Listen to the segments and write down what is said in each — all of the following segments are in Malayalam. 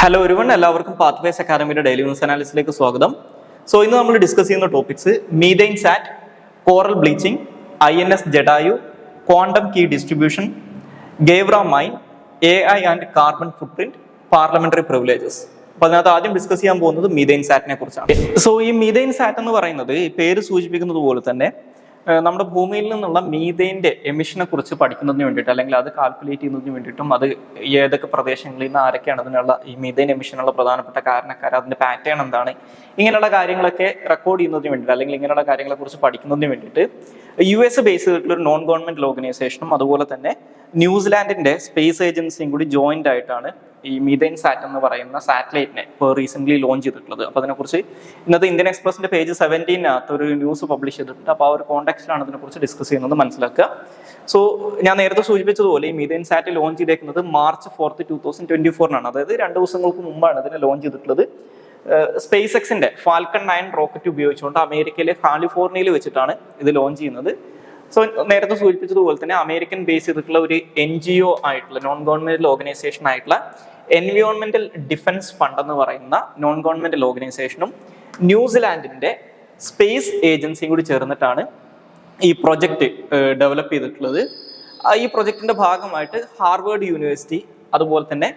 ഹലോ ഒരുവൺ, എല്ലാവർക്കും പാത്വേസ് അക്കാദമിയുടെ ഡെയിലി ന്യൂസ് അനാലിസിലേക്ക് സ്വാഗതം. ഇന്ന് നമ്മൾ ഡിസ്കസ് ചെയ്യുന്ന topics methane sat, coral bleaching, INS Jatayu, quantum key distribution, Gevra mine, AI and carbon footprint, parliamentary privileges. അപ്പൊ അതിനകത്ത് ആദ്യം ഡിസ്കസ് ചെയ്യാൻ പോകുന്നത് മീഥൈൻ സാറ്റിനെ കുറിച്ചാണ്. ഈ മീഥൈൻ സാറ്റ് എന്ന് പറയുന്നത് പേര് സൂചിപ്പിക്കുന്നത് പോലെ തന്നെ നമ്മുടെ ഭൂമിയിൽ നിന്നുള്ള മീഥൈൻ്റെ എമിഷനെ കുറിച്ച് പഠിക്കുന്നതിന് വേണ്ടിയിട്ട്, അല്ലെങ്കിൽ അത് കാൽക്കുലേറ്റ് ചെയ്യുന്നതിന് വേണ്ടിയിട്ടും, അത് ഏതൊക്കെ പ്രദേശങ്ങളിൽ നിന്ന് ആരൊക്കെയാണ് അതിനുള്ള ഈ മീഥൈൻ എമിഷനുള്ള പ്രധാനപ്പെട്ട കാരണക്കാർ, അതിന്റെ പാറ്റേൺ എന്താണ്, ഇങ്ങനെയുള്ള കാര്യങ്ങളൊക്കെ റെക്കോർഡ് ചെയ്യുന്നതിന് വേണ്ടിയിട്ട്, അല്ലെങ്കിൽ ഇങ്ങനെയുള്ള കാര്യങ്ങളെ കുറിച്ച് പഠിക്കുന്നതിന് വേണ്ടിയിട്ട് US ബേസ് ചെയ്തിട്ടുള്ള ഒരു നോൺ ഗവൺമെന്റ് ഓർഗനൈസേഷനും അതുപോലെ തന്നെ ന്യൂസിലാൻഡിന്റെ സ്പേസ് ഏജൻസിയും കൂടി ജോയിന്റ് ആയിട്ടാണ് ഈ മീഥൈൻ സാറ്റ് എന്ന് പറയുന്ന സാറ്റലൈറ്റിനെ ഇപ്പോൾ റീസെന്റ് ലോഞ്ച് ചെയ്തിട്ടുള്ളത്. അപ്പോൾ അതിനെക്കുറിച്ച് ഇന്നത്തെ ഇന്ത്യൻ എക്സ്പ്രസിന്റെ പേജ് 17 ഒരു ന്യൂസ് പബ്ലിഷ് ചെയ്തിട്ടുണ്ട്. അപ്പോൾ ആ ഒരു കോണ്ടെക്സ്റ്റിലാണ് ഇതിനെക്കുറിച്ച് ഡിസ്കസ് ചെയ്യുന്നത്, മനസ്സിലാക്കുക. ഞാൻ നേരത്തെ സൂചിപ്പിച്ചതുപോലെ ഈ മീഥൈൻ സാറ്റ് ലോഞ്ച് ചെയ്തേക്കുന്നത് March 4, 2024 അതായത് 2 ദിവസങ്ങൾക്ക് മുമ്പാണ് ഇതിനെ ലോഞ്ച് ചെയ്തിട്ടുള്ളത്. സ്പേസ് എക്സിന്റെ ഫാൽക്കൺ 9 റോക്കറ്റ് ഉപയോഗിച്ചുകൊണ്ട് അമേരിക്കയിലെ കാലിഫോർണിയയിൽ വെച്ചിട്ടാണ് ഇത് ലോഞ്ച് ചെയ്യുന്നത്. നേരത്തെ സൂചിപ്പിച്ചതുപോലെ തന്നെ അമേരിക്കൻ ബേസ് ചെയ്തിട്ടുള്ള ഒരു NGO ആയിട്ടുള്ള നോൺ ഗവൺമെന്റൽ ഓർഗനൈസേഷൻ ആയിട്ടുള്ള എൻവയോൺമെന്റൽ ഡിഫൻസ് ഫണ്ട് എന്ന് പറയുന്ന നോൺ ഗവൺമെന്റൽ ഓർഗനൈസേഷനും ന്യൂസിലാൻഡിന്റെ സ്പേസ് ഏജൻസിയും കൂടി ചേർന്നിട്ടാണ് ഈ പ്രൊജക്ട് ഡെവലപ്പ് ചെയ്തിട്ടുള്ളത്. ഈ പ്രൊജക്ടിന്റെ ഭാഗമായിട്ട് ഹാർവേർഡ് യൂണിവേഴ്സിറ്റി അതുപോലെ തന്നെ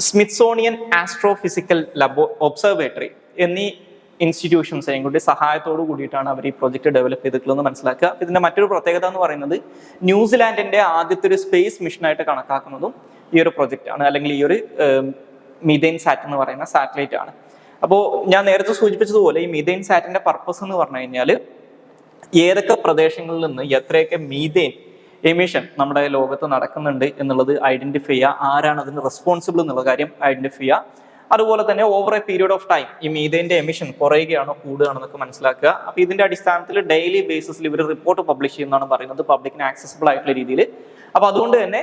സ്മിത്സോണിയൻ ആസ്ട്രോഫിസിക്കൽ ഒബ്സർവേറ്ററി എന്നീ ഇൻസ്റ്റിറ്റ്യൂഷൻസിനെയും കൂടി സഹായത്തോടു കൂടിയിട്ടാണ് അവർ ഈ പ്രൊജക്ട് ഡെവലപ്പ് ചെയ്തിട്ടുള്ളത് മനസ്സിലാക്കുക. ഇതിന്റെ മറ്റൊരു പ്രത്യേകത എന്ന് പറയുന്നത് ന്യൂസിലാൻഡിന്റെ ആദ്യത്തെ ഒരു സ്പേസ് മിഷനായിട്ട് കണക്കാക്കുന്നതും ഈ ഒരു പ്രൊജക്റ്റ് ആണ്, അല്ലെങ്കിൽ ഈ ഒരു മീഥൈൻ സാറ്റ് എന്ന് പറയുന്ന സാറ്റലൈറ്റ് ആണ്. അപ്പോൾ ഞാൻ നേരത്തെ സൂചിപ്പിച്ചതുപോലെ ഈ മീഥൈൻ സാറ്റിന്റെ പർപ്പസ് എന്ന് പറഞ്ഞു കഴിഞ്ഞാൽ ഏതൊക്കെ പ്രദേശങ്ങളിൽ നിന്ന് എത്രയൊക്കെ മീഥൈൻ എമിഷൻ നമ്മുടെ ലോകത്ത് നടക്കുന്നുണ്ട് എന്നുള്ളത് ഐഡന്റിഫൈ ചെയ്യുക, ആരാണ് അതിന് റെസ്പോൺസിബിൾ എന്നുള്ള കാര്യം ഐഡന്റിഫൈ ചെയ്യുക. അതുപോലെ തന്നെ over A period of time ഈ മീഥൈൻ്റെ എമിഷൻ കുറയുകയാണോ കൂടുകയാണോ എന്നൊക്കെ മനസ്സിലാക്കുക. അപ്പോൾ ഇതിന്റെ അടിസ്ഥാനത്തിൽ ഡെയിലി ബേസിസിൽ ഇവർ റിപ്പോർട്ട് പബ്ലിഷ് ചെയ്യുന്നതാണ് പറയുന്നത്, പബ്ലിക്കിന് ആക്സസിബിൾ ആയിട്ടുള്ള രീതിയിൽ. അപ്പോൾ അതുകൊണ്ട് തന്നെ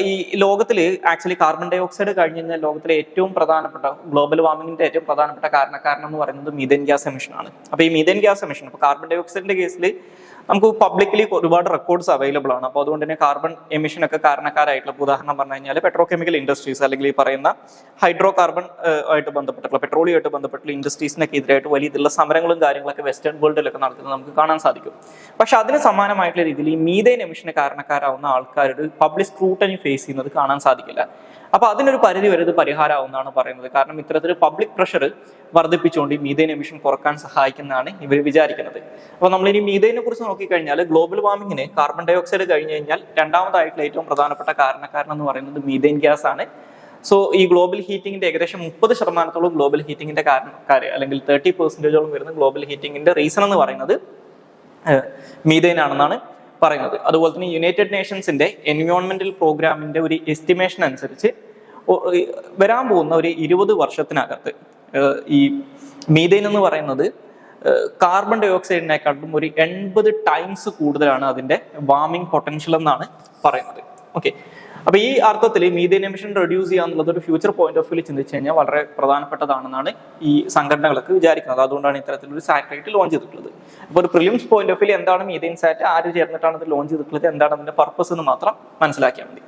ഈ ലോകത്തിൽ ആക്ച്വലി കാർബൺ ഡൈ ഓക്സൈഡ് കഴിഞ്ഞ് കഴിഞ്ഞാൽ ലോകത്തിലെ ഏറ്റവും പ്രധാനപ്പെട്ട ഗ്ലോബൽ വാർമിങ്ങിന്റെ ഏറ്റവും പ്രധാനപ്പെട്ട കാരണക്കാരൻ എന്ന് പറയുന്നത് മീഥൈൻ ഗ്യാസ് എമിഷൻ ആണ്. അപ്പോൾ ഈ മീഥൈൻ ഗ്യാസ് എമിഷൻ, ഇപ്പോൾ കാർബൺ ഡൈ ഓക്സൈഡിന്റെ കേസിൽ നമുക്ക് പബ്ലിക്കലി ഒരുപാട് റെക്കോർഡ്സ് അവൈലബിൾ ആണ്. അപ്പോൾ അതുകൊണ്ട് തന്നെ കാർബൺ എമിഷൻ ഒക്കെ കാരണക്കാരായിട്ടുള്ള ഉദാഹരണം പറഞ്ഞു കഴിഞ്ഞാൽ പെട്രോ കെമിക്കൽ ഇൻഡസ്ട്രീസ്, അല്ലെങ്കിൽ ഈ പറയുന്ന ഹൈഡ്രോ കാർബൺ ആയിട്ട് ബന്ധപ്പെട്ടുള്ള പെട്രോളിയമായിട്ട് ബന്ധപ്പെട്ടുള്ള ഇൻഡസ്ട്രീസിനൊക്കെ എതിരായിട്ട് വലിയ ഇതിലുള്ള സമരങ്ങളും കാര്യങ്ങളൊക്കെ വെസ്റ്റേൺ വേൾഡിലൊക്കെ നടക്കുന്നത് നമുക്ക് കാണാൻ സാധിക്കും. പക്ഷെ അതിന് സമാനമായിട്ടുള്ള രീതിയിൽ ഈ മീഥൈൻ എമിഷന് കാരണക്കാരാവുന്ന ആൾക്കാരുടെ പബ്ലിക് സ്ക്രൂട്ടനി ഫേസ് ചെയ്യുന്നത് കാണാൻ സാധിക്കില്ല. അപ്പൊ അതിനൊരു പരിധി വരെ ഇത് പരിഹാരമാവുന്നതാണ് പറയുന്നത്. കാരണം ഇത്തരത്തിൽ പബ്ലിക് പ്രഷർ വർദ്ധിപ്പിച്ചുകൊണ്ട് ഈ മീഥൈൻ എമിഷൻ കുറക്കാൻ സഹായിക്കുന്നതാണ് ഇവർ വിചാരിക്കുന്നത്. അപ്പോൾ നമ്മൾ ഇനി മീഥൈനെ കുറിച്ച് നോക്കിക്കഴിഞ്ഞാൽ ഗ്ലോബൽ വാർമിങ്ങിന് കാർബൺ ഡൈ ഓക്സൈഡ് കഴിഞ്ഞ് കഴിഞ്ഞാൽ രണ്ടാമതായിട്ടുള്ള ഏറ്റവും പ്രധാനപ്പെട്ട കാരണക്കാരൻ എന്ന് പറയുന്നത് മീഥൈൻ ഗ്യാസ് ആണ്. ഈ ഗ്ലോബൽ ഹീറ്റിംഗിന്റെ ഏകദേശം 30% ഗ്ലോബൽ ഹീറ്റിംഗിന്റെ കാരണക്കാർ, അല്ലെങ്കിൽ 30% വരുന്ന ഗ്ലോബൽ ഹീറ്റിംഗിന്റെ റീസൺ എന്ന് പറയുന്നത് മീഥൈൻ ആണെന്നാണ് പറയുന്നത്. അതുപോലെ തന്നെ യുണൈറ്റഡ് നേഷൻസിന്റെ എൻവയോൺമെന്റൽ പ്രോഗ്രാമിന്റെ ഒരു എസ്റ്റിമേഷൻ അനുസരിച്ച് വരാൻ പോകുന്ന ഒരു 20 വർഷത്തിനകത്ത് ഈ മീഥൈൻ എന്ന് പറയുന്നത് കാർബൺ ഡൈ ഓക്സൈഡിനെക്കാളും ഒരു 80 ടൈംസ് കൂടുതലാണ് അതിന്റെ വാർമിംഗ് പൊട്ടൻഷ്യൽ എന്നാണ് പറയുന്നത്. ഓക്കെ, അപ്പൊ ഈ അർത്ഥത്തിൽ മീഥൈൻ എമിഷൻ റെഡ്യൂസ് ചെയ്യുക എന്നുള്ളത് ഒരു ഫ്യൂച്ചർ പോയിന്റ് ഓഫ് വ്യൂ ചിന്തിച്ചു കഴിഞ്ഞാൽ വളരെ പ്രധാനപ്പെട്ടതാണെന്നാണ് ഈ സംഘടനകളൊക്കെ വിചാരിക്കുന്നത്. അതുകൊണ്ടാണ് ഇത്തരത്തിലൊരു സാറ്റലൈറ്റ് ലോഞ്ച് ചെയ്തിട്ടുള്ളത്. അപ്പോൾ ഒരു പ്രിലിംസ് പോയിന്റ് ഓഫ് വ്യൂ എന്താണ് മീഥൈൻ സാറ്റ്, ആര് ചേർന്നിട്ടാണ് ഇത് ലോഞ്ച് ചെയ്തിട്ടുള്ളത്, എന്താണ് അതിന്റെ പർപ്പസ് എന്ന് മാത്രം മനസ്സിലാക്കിയാൽ മതി.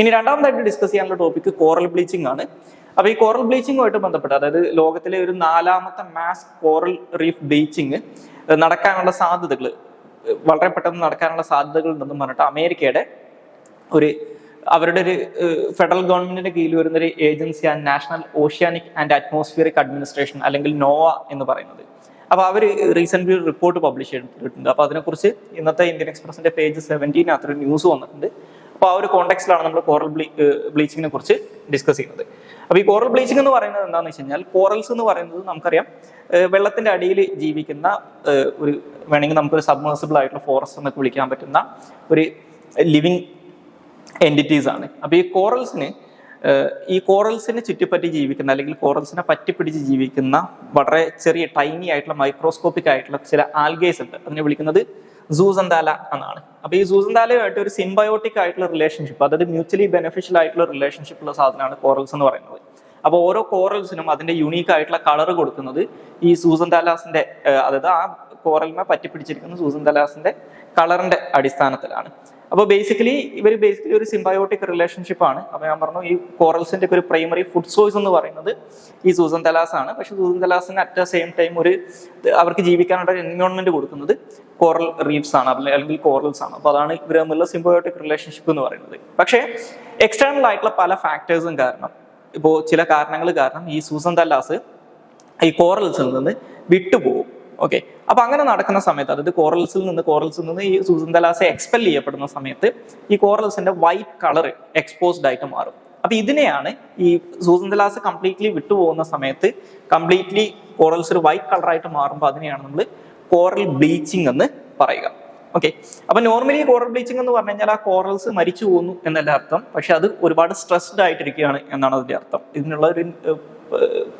ഇനി രണ്ടാമതായിട്ട് ഡിസ്കസ് ചെയ്യാനുള്ള ടോപ്പിക് കോറൽ ബ്ലീച്ചിങ് ആണ്. അപ്പൊ ഈ കോറൽ ബ്ലീച്ചിങ്ങുമായിട്ട് ബന്ധപ്പെട്ട്, അതായത് ലോകത്തിലെ ഒരു 4ാമത്തെ മാസ് കോറൽ റീഫ് ബ്ലീച്ചിങ് നടക്കാനുള്ള സാധ്യതകൾ, വളരെ പെട്ടെന്ന് നടക്കാനുള്ള സാധ്യതകൾ ഉണ്ടെന്ന് പറഞ്ഞിട്ട് അമേരിക്കയുടെ അവരുടെ ഒരു ഫെഡറൽ ഗവൺമെന്റിന്റെ കീഴിൽ വരുന്ന ഒരു ഏജൻസിയാണ് national oceanic and atmospheric administration, അല്ലെങ്കിൽ നോവ എന്ന് പറയുന്നത്. അപ്പോൾ അവർ റീസെന്റ് ഒരു റിപ്പോർട്ട് പബ്ലിഷ് ചെയ്തിട്ടുണ്ട്. അപ്പോൾ അതിനെക്കുറിച്ച് ഇന്നത്തെ ഇന്ത്യൻ എക്സ്പ്രസിന്റെ പേജ് 17 ഒരു ന്യൂസ് വന്നിട്ടുണ്ട്. അപ്പോൾ ആ ഒരു കോണ്ടെക്സ്റ്റിലാണ് നമ്മൾ കോറൽ ബ്ലീച്ചിങ്ങിനെ കുറിച്ച് ഡിസ്കസ് ചെയ്യുന്നത്. അപ്പോൾ ഈ കോറൽ ബ്ലീച്ചിങ് എന്ന് പറയുന്നത് എന്താണെന്ന് വെച്ച് കഴിഞ്ഞാൽ, കോറൽസ് എന്ന് പറയുന്നത് നമുക്കറിയാം വെള്ളത്തിന്റെ അടിയിൽ ജീവിക്കുന്ന ഒരു, വേണമെങ്കിൽ നമുക്കൊരു സബ്മേഴ്സിബിൾ ആയിട്ടുള്ള ഫോറസ്റ്റ് എന്നൊക്കെ വിളിക്കാൻ പറ്റുന്ന ഒരു ലിവിങ് എൻറ്റിറ്റീസ് ആണ്. അപ്പോൾ ഈ കോറൽസിനെ ചുറ്റിപ്പറ്റി ജീവിക്കുന്ന, അല്ലെങ്കിൽ കോറൽസിനെ പറ്റിപ്പിടിച്ച് ജീവിക്കുന്ന വളരെ ചെറിയ ടൈനി ആയിട്ടുള്ള മൈക്രോസ്കോപ്പിക് ആയിട്ടുള്ള ചില ആൽഗേസ് ഉണ്ട്. അതിനെ വിളിക്കുന്നത് സൂസന്താല എന്നാണ്. അപ്പോൾ ഈ സൂസന്താലയുമായിട്ട് ഒരു സിംബയോട്ടിക് ആയിട്ടുള്ള റിലേഷൻഷിപ്പ്, അതായത് മ്യൂച്വലി ബെനിഫിഷ്യൽ ആയിട്ടുള്ള റിലേഷൻഷിപ്പ് ഉള്ള സാധനമാണ് കോറൽസ് എന്ന് പറയുന്നത്. അപ്പോൾ ഓരോ കോറൽസിനും അതിന്റെ യുണീക്ക് ആയിട്ടുള്ള കളർ കൊടുക്കുന്നത് ഈ സൂസന്താലാസിന്റെ, അതായത് ആ കോറലിനെ പറ്റിപ്പിടിച്ചിരിക്കുന്ന സൂസന്താലാസിന്റെ കളറിന്റെ അടിസ്ഥാനത്തിലാണ്. അപ്പോൾ ബേസിക്കലി ഒരു സിംബയോട്ടിക് റിലേഷൻഷിപ്പ് ആണ്. അപ്പോൾ ഞാൻ പറഞ്ഞു ഈ കോറൽസിന്റെ ഒരു പ്രൈമറി ഫുഡ് സോഴ്സ് എന്ന് പറയുന്നത് ഈ സൂസൻതലാസ് ആണ്. പക്ഷെ സൂസൻതലാസിന് അറ്റ് ദ സെയിം ടൈം അവർക്ക് ജീവിക്കാനുള്ള ഒരു എൻവയോൺമെന്റ് കൊടുക്കുന്നത് കോറൽ റീഫ്സ് ആണ് അല്ലെങ്കിൽ കോറൽസ് ആണ്. അപ്പോൾ അതാണ് ഇവർ തമ്മിലുള്ള സിംബയോട്ടിക് റിലേഷൻഷിപ്പ് എന്ന് പറയുന്നത്. പക്ഷേ എക്സ്റ്റേണൽ ആയിട്ടുള്ള പല ഫാക്ടേഴ്സും കാരണം, ഇപ്പോൾ ചില കാരണങ്ങൾ കാരണം ഈ സൂസൻതലാസ് ഈ കോറൽസിൽ നിന്ന് വിട്ടുപോകും. ഓക്കെ, അപ്പൊ അങ്ങനെ നടക്കുന്ന സമയത്ത്, അതായത് കോറൽസിൽ നിന്ന് ഈ സൂസൻതലാസ് എക്സ്പെൽ ചെയ്യപ്പെടുന്ന സമയത്ത് ഈ കോറൽസിന്റെ വൈറ്റ് കളർ എക്സ്പോസ്ഡ് ആയിട്ട് മാറും. അപ്പൊ ഇതിനെയാണ് ഈ സൂസൻതലാസ് കംപ്ലീറ്റ്ലി വിട്ടുപോകുന്ന സമയത്ത് കംപ്ലീറ്റ്ലി കോറൽസ് ഒരു വൈറ്റ് കളറായിട്ട് മാറുമ്പോൾ അതിനെയാണ് നമ്മൾ കോറൽ ബ്ലീച്ചിങ് എന്ന് പറയുക. ഓക്കെ, അപ്പൊ നോർമലി കോറൽ ബ്ലീച്ചിങ് എന്ന് പറഞ്ഞു കഴിഞ്ഞാൽ ആ കോറൽസ് മരിച്ചു പോകുന്നു എന്നല്ല അർത്ഥം, പക്ഷെ അത് ഒരുപാട് സ്ട്രെസ്ഡ് ആയിട്ടിരിക്കുകയാണ് എന്നാണ് അതിന്റെ അർത്ഥം. ഇതിനുള്ള ഒരു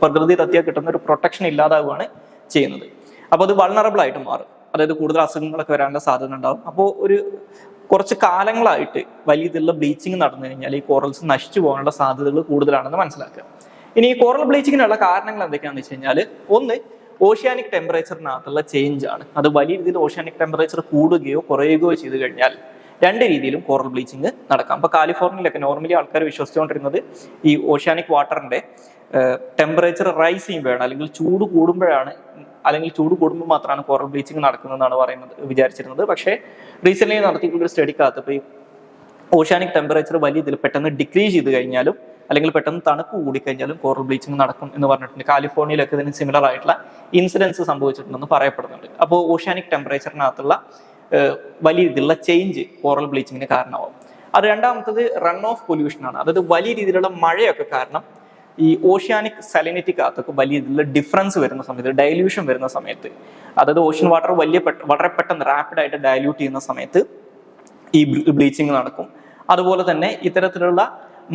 പ്രകൃതി തത്വ കിട്ടുന്ന ഒരു പ്രൊട്ടക്ഷൻ ഇല്ലാതാവുകയാണ് ചെയ്യുന്നത്. അപ്പോൾ അത് വൾണറബിൾ ആയിട്ട് മാറും, അതായത് കൂടുതൽ അസുഖങ്ങളൊക്കെ വരാനുള്ള സാധ്യത ഉണ്ടാവും. അപ്പോൾ കുറച്ച് കാലങ്ങളായിട്ട് വലിയ ഇതിലുള്ള ബ്ലീച്ചിങ് നടന്നു കഴിഞ്ഞാൽ ഈ കോറൽസ് നശിച്ചു പോകാനുള്ള സാധ്യതകൾ കൂടുതലാണെന്ന് മനസ്സിലാക്കുക. ഇനി ഈ കോറൽ ബ്ലീച്ചിങ്ങിനുള്ള കാരണങ്ങൾ എന്തൊക്കെയാണെന്ന് വെച്ച് കഴിഞ്ഞാൽ, ഒന്ന് ഓഷ്യാനിക് ടെമ്പറേച്ചറിനകത്തുള്ള ചേഞ്ച് ആണ്. അത് വലിയ രീതിയിൽ ഓഷ്യാനിക് ടെമ്പറേച്ചർ കൂടുകയോ കുറയുകയോ ചെയ്തു കഴിഞ്ഞാൽ രണ്ട് രീതിയിലും കോറൽ ബ്ലീച്ചിങ് നടക്കാം. അപ്പോൾ കാലിഫോർണിയയിലൊക്കെ നോർമലി ആൾക്കാർ വിശ്വസിച്ചുകൊണ്ടിരുന്നത് ഈ ഓഷ്യാനിക് വാട്ടറിന്റെ ടെമ്പറേച്ചർ റൈസ് ചെയ്യുമ്പോഴാണ്, അല്ലെങ്കിൽ ചൂട് കൂടുമ്പോൾ മാത്രമാണ് കോറൽ ബ്ലീച്ചിങ് നടക്കുന്നതെന്നാണ് വിചാരിച്ചിരുന്നത്. പക്ഷേ റീസെന്റ് നടത്തിയിട്ടുള്ള ഒരു സ്റ്റഡിക്കകത്ത് ഇപ്പോൾ ഈ ഓഷ്യാനിക് ടെമ്പറേച്ചർ വലിയ ഇതിൽ പെട്ടെന്ന് ഡിക്രീസ് ചെയ്ത് കഴിഞ്ഞാലും അല്ലെങ്കിൽ പെട്ടെന്ന് തണുപ്പ് കൂടിക്കഴിഞ്ഞാലും കോറൽ ബ്ലീച്ചിങ് നടക്കും എന്ന് പറഞ്ഞിട്ടുണ്ട്. കാലിഫോർണിയയിലൊക്കെ ഇതിന് സിമിലർ ആയിട്ടുള്ള ഇൻസിഡൻസ് സംഭവിച്ചിട്ടുണ്ടെന്ന് പറയപ്പെടുന്നുണ്ട്. അപ്പോൾ ഓഷ്യാനിക് ടെമ്പറേച്ചറിനകത്തുള്ള വലിയ രീതിയിലുള്ള ചേഞ്ച് കോറൽ ബ്ലീച്ചിങ്ങിന് കാരണമാവും. അത് രണ്ടാമത്തത് റൺ ഓഫ് പൊല്യൂഷൻ ആണ്. അതായത് വലിയ രീതിയിലുള്ള മഴയൊക്കെ കാരണം ഈ ഓഷ്യാനിക് സലിനിറ്റിക്കകത്തൊക്കെ വലിയ രീതിയിലുള്ള ഡിഫറൻസ് വരുന്ന സമയത്ത്, ഡൈല്യൂഷൻ വരുന്ന സമയത്ത്, അതായത് ഓഷ്യൻ വാട്ടർ വളരെ പെട്ടെന്ന് റാപ്പിഡായിട്ട് ഡൈല്യൂട്ട് ചെയ്യുന്ന സമയത്ത് ഈ ബ്ലീച്ചിങ് നടക്കും. അതുപോലെ തന്നെ ഇത്തരത്തിലുള്ള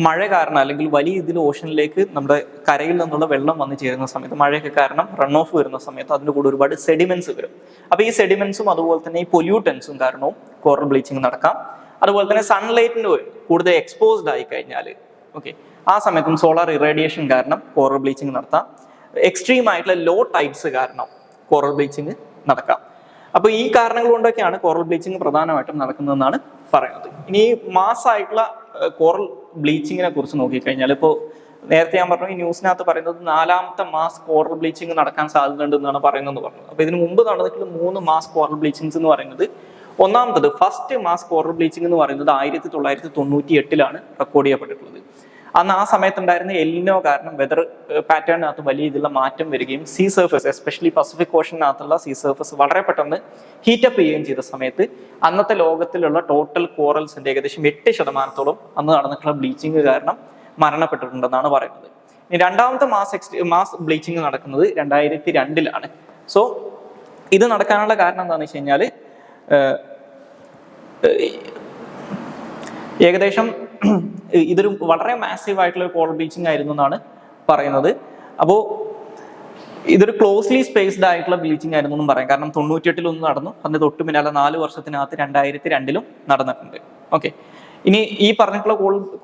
മഴ കാരണം അല്ലെങ്കിൽ വലിയ രീതിയിൽ ഓഷനിലേക്ക് നമ്മുടെ കരയിൽ നിന്നുള്ള വെള്ളം വന്നു ചേരുന്ന സമയത്ത്, മഴയൊക്കെ കാരണം റൺ ഓഫ് വരുന്ന സമയത്ത് അതിൻ്റെ കൂടെ ഒരുപാട് സെഡിമെന്റ്സ് വരും. അപ്പോൾ ഈ സെഡിമെന്റ്സും അതുപോലെ തന്നെ ഈ പൊല്യൂട്ടൻസും കാരണവും കോറൽ ബ്ലീച്ചിങ് നടക്കാം. അതുപോലെ തന്നെ സൺലൈറ്റിന് കൂടുതൽ എക്സ്പോസ്ഡ് ആയി കഴിഞ്ഞാൽ, ഓക്കെ, ആ സമയത്തും സോളാർ ഇറേഡിയേഷൻ കാരണം കോറൽ ബ്ലീച്ചിങ് നടത്താം. എക്സ്ട്രീം ആയിട്ടുള്ള ലോ ടൈഡ്സ് കാരണം കോറൽ ബ്ലീച്ചിങ് നടക്കാം. അപ്പോൾ ഈ കാരണങ്ങൾ കൊണ്ടൊക്കെയാണ് കോറൽ ബ്ലീച്ചിങ് പ്രധാനമായിട്ടും നടക്കുന്നതെന്നാണ് പറയുന്നത്. ഇനി മാസ്സായിട്ടുള്ള കോറൽ ബ്ലീച്ചിങ്ങിനെ കുറിച്ച് നോക്കിക്കഴിഞ്ഞാൽ, ഇപ്പോൾ നേരത്തെ ഞാൻ പറഞ്ഞു ഈ ന്യൂസിനകത്ത് പറയുന്നത് 4ാമത്തെ മാസ് കോറൽ ബ്ലീച്ചിങ് നടക്കാൻ സാധ്യതയുണ്ട് എന്നാണ് പറയുന്നത്. അപ്പോൾ ഇതിന് മുമ്പ് നടന്നിട്ടുള്ള 3 മാസ് കോറൽ ബ്ലീച്ചിങ്സ് എന്ന് പറയുന്നത്, ഒന്നാമത്തത് ഫസ്റ്റ് മാസ് കോറൽ ബ്ലീച്ചിങ് എന്ന് പറയുന്നത് 1998 റെക്കോർഡ് ചെയ്യപ്പെട്ടിട്ടുള്ളത്. അന്ന് ആ സമയത്തുണ്ടായിരുന്ന എൽനിനോ കാരണം വെതർ പാറ്റേണിനകത്ത് വലിയ രീതിയിലുള്ള മാറ്റം വരികയും സീ സർഫസ്, എസ്പെഷ്യലി പസഫിക് ഓഷനകത്തുള്ള സീ സർഫസ് വളരെ പെട്ടെന്ന് ഹീറ്റപ്പ് ചെയ്യുകയും ചെയ്ത സമയത്ത് അന്നത്തെ ലോകത്തിലുള്ള ടോട്ടൽ കോറൽസിന്റെ ഏകദേശം 8% അന്ന് നടന്നിട്ടുള്ള ബ്ലീച്ചിങ് കാരണം മരണപ്പെട്ടിട്ടുണ്ടെന്നാണ് പറയുന്നത്. ഇനി രണ്ടാമത്തെ മാസ് ബ്ലീച്ചിങ് നടക്കുന്നത് 2002 സോ ഇത് നടക്കാനുള്ള കാരണം എന്താണെന്ന് വെച്ച് കഴിഞ്ഞാൽ, ഏകദേശം ഇതൊരു വളരെ മാസീവ് ആയിട്ടുള്ള കോറൽ ബ്ലീച്ചിങ് ആയിരുന്നു എന്നാണ് പറയുന്നത്. അപ്പോൾ ഇതൊരു ക്ലോസ്ലി സ്പേസ്ഡ് ആയിട്ടുള്ള ബ്ലീച്ചിങ് ആയിരുന്നു എന്നും പറയാം. കാരണം 98 നടന്നു, അതിന് തൊട്ട് പിന്നാലെ 4 വർഷത്തിനകത്ത് 2002 നടന്നിട്ടുണ്ട്. ഓക്കെ, ഇനി ഈ പറഞ്ഞിട്ടുള്ള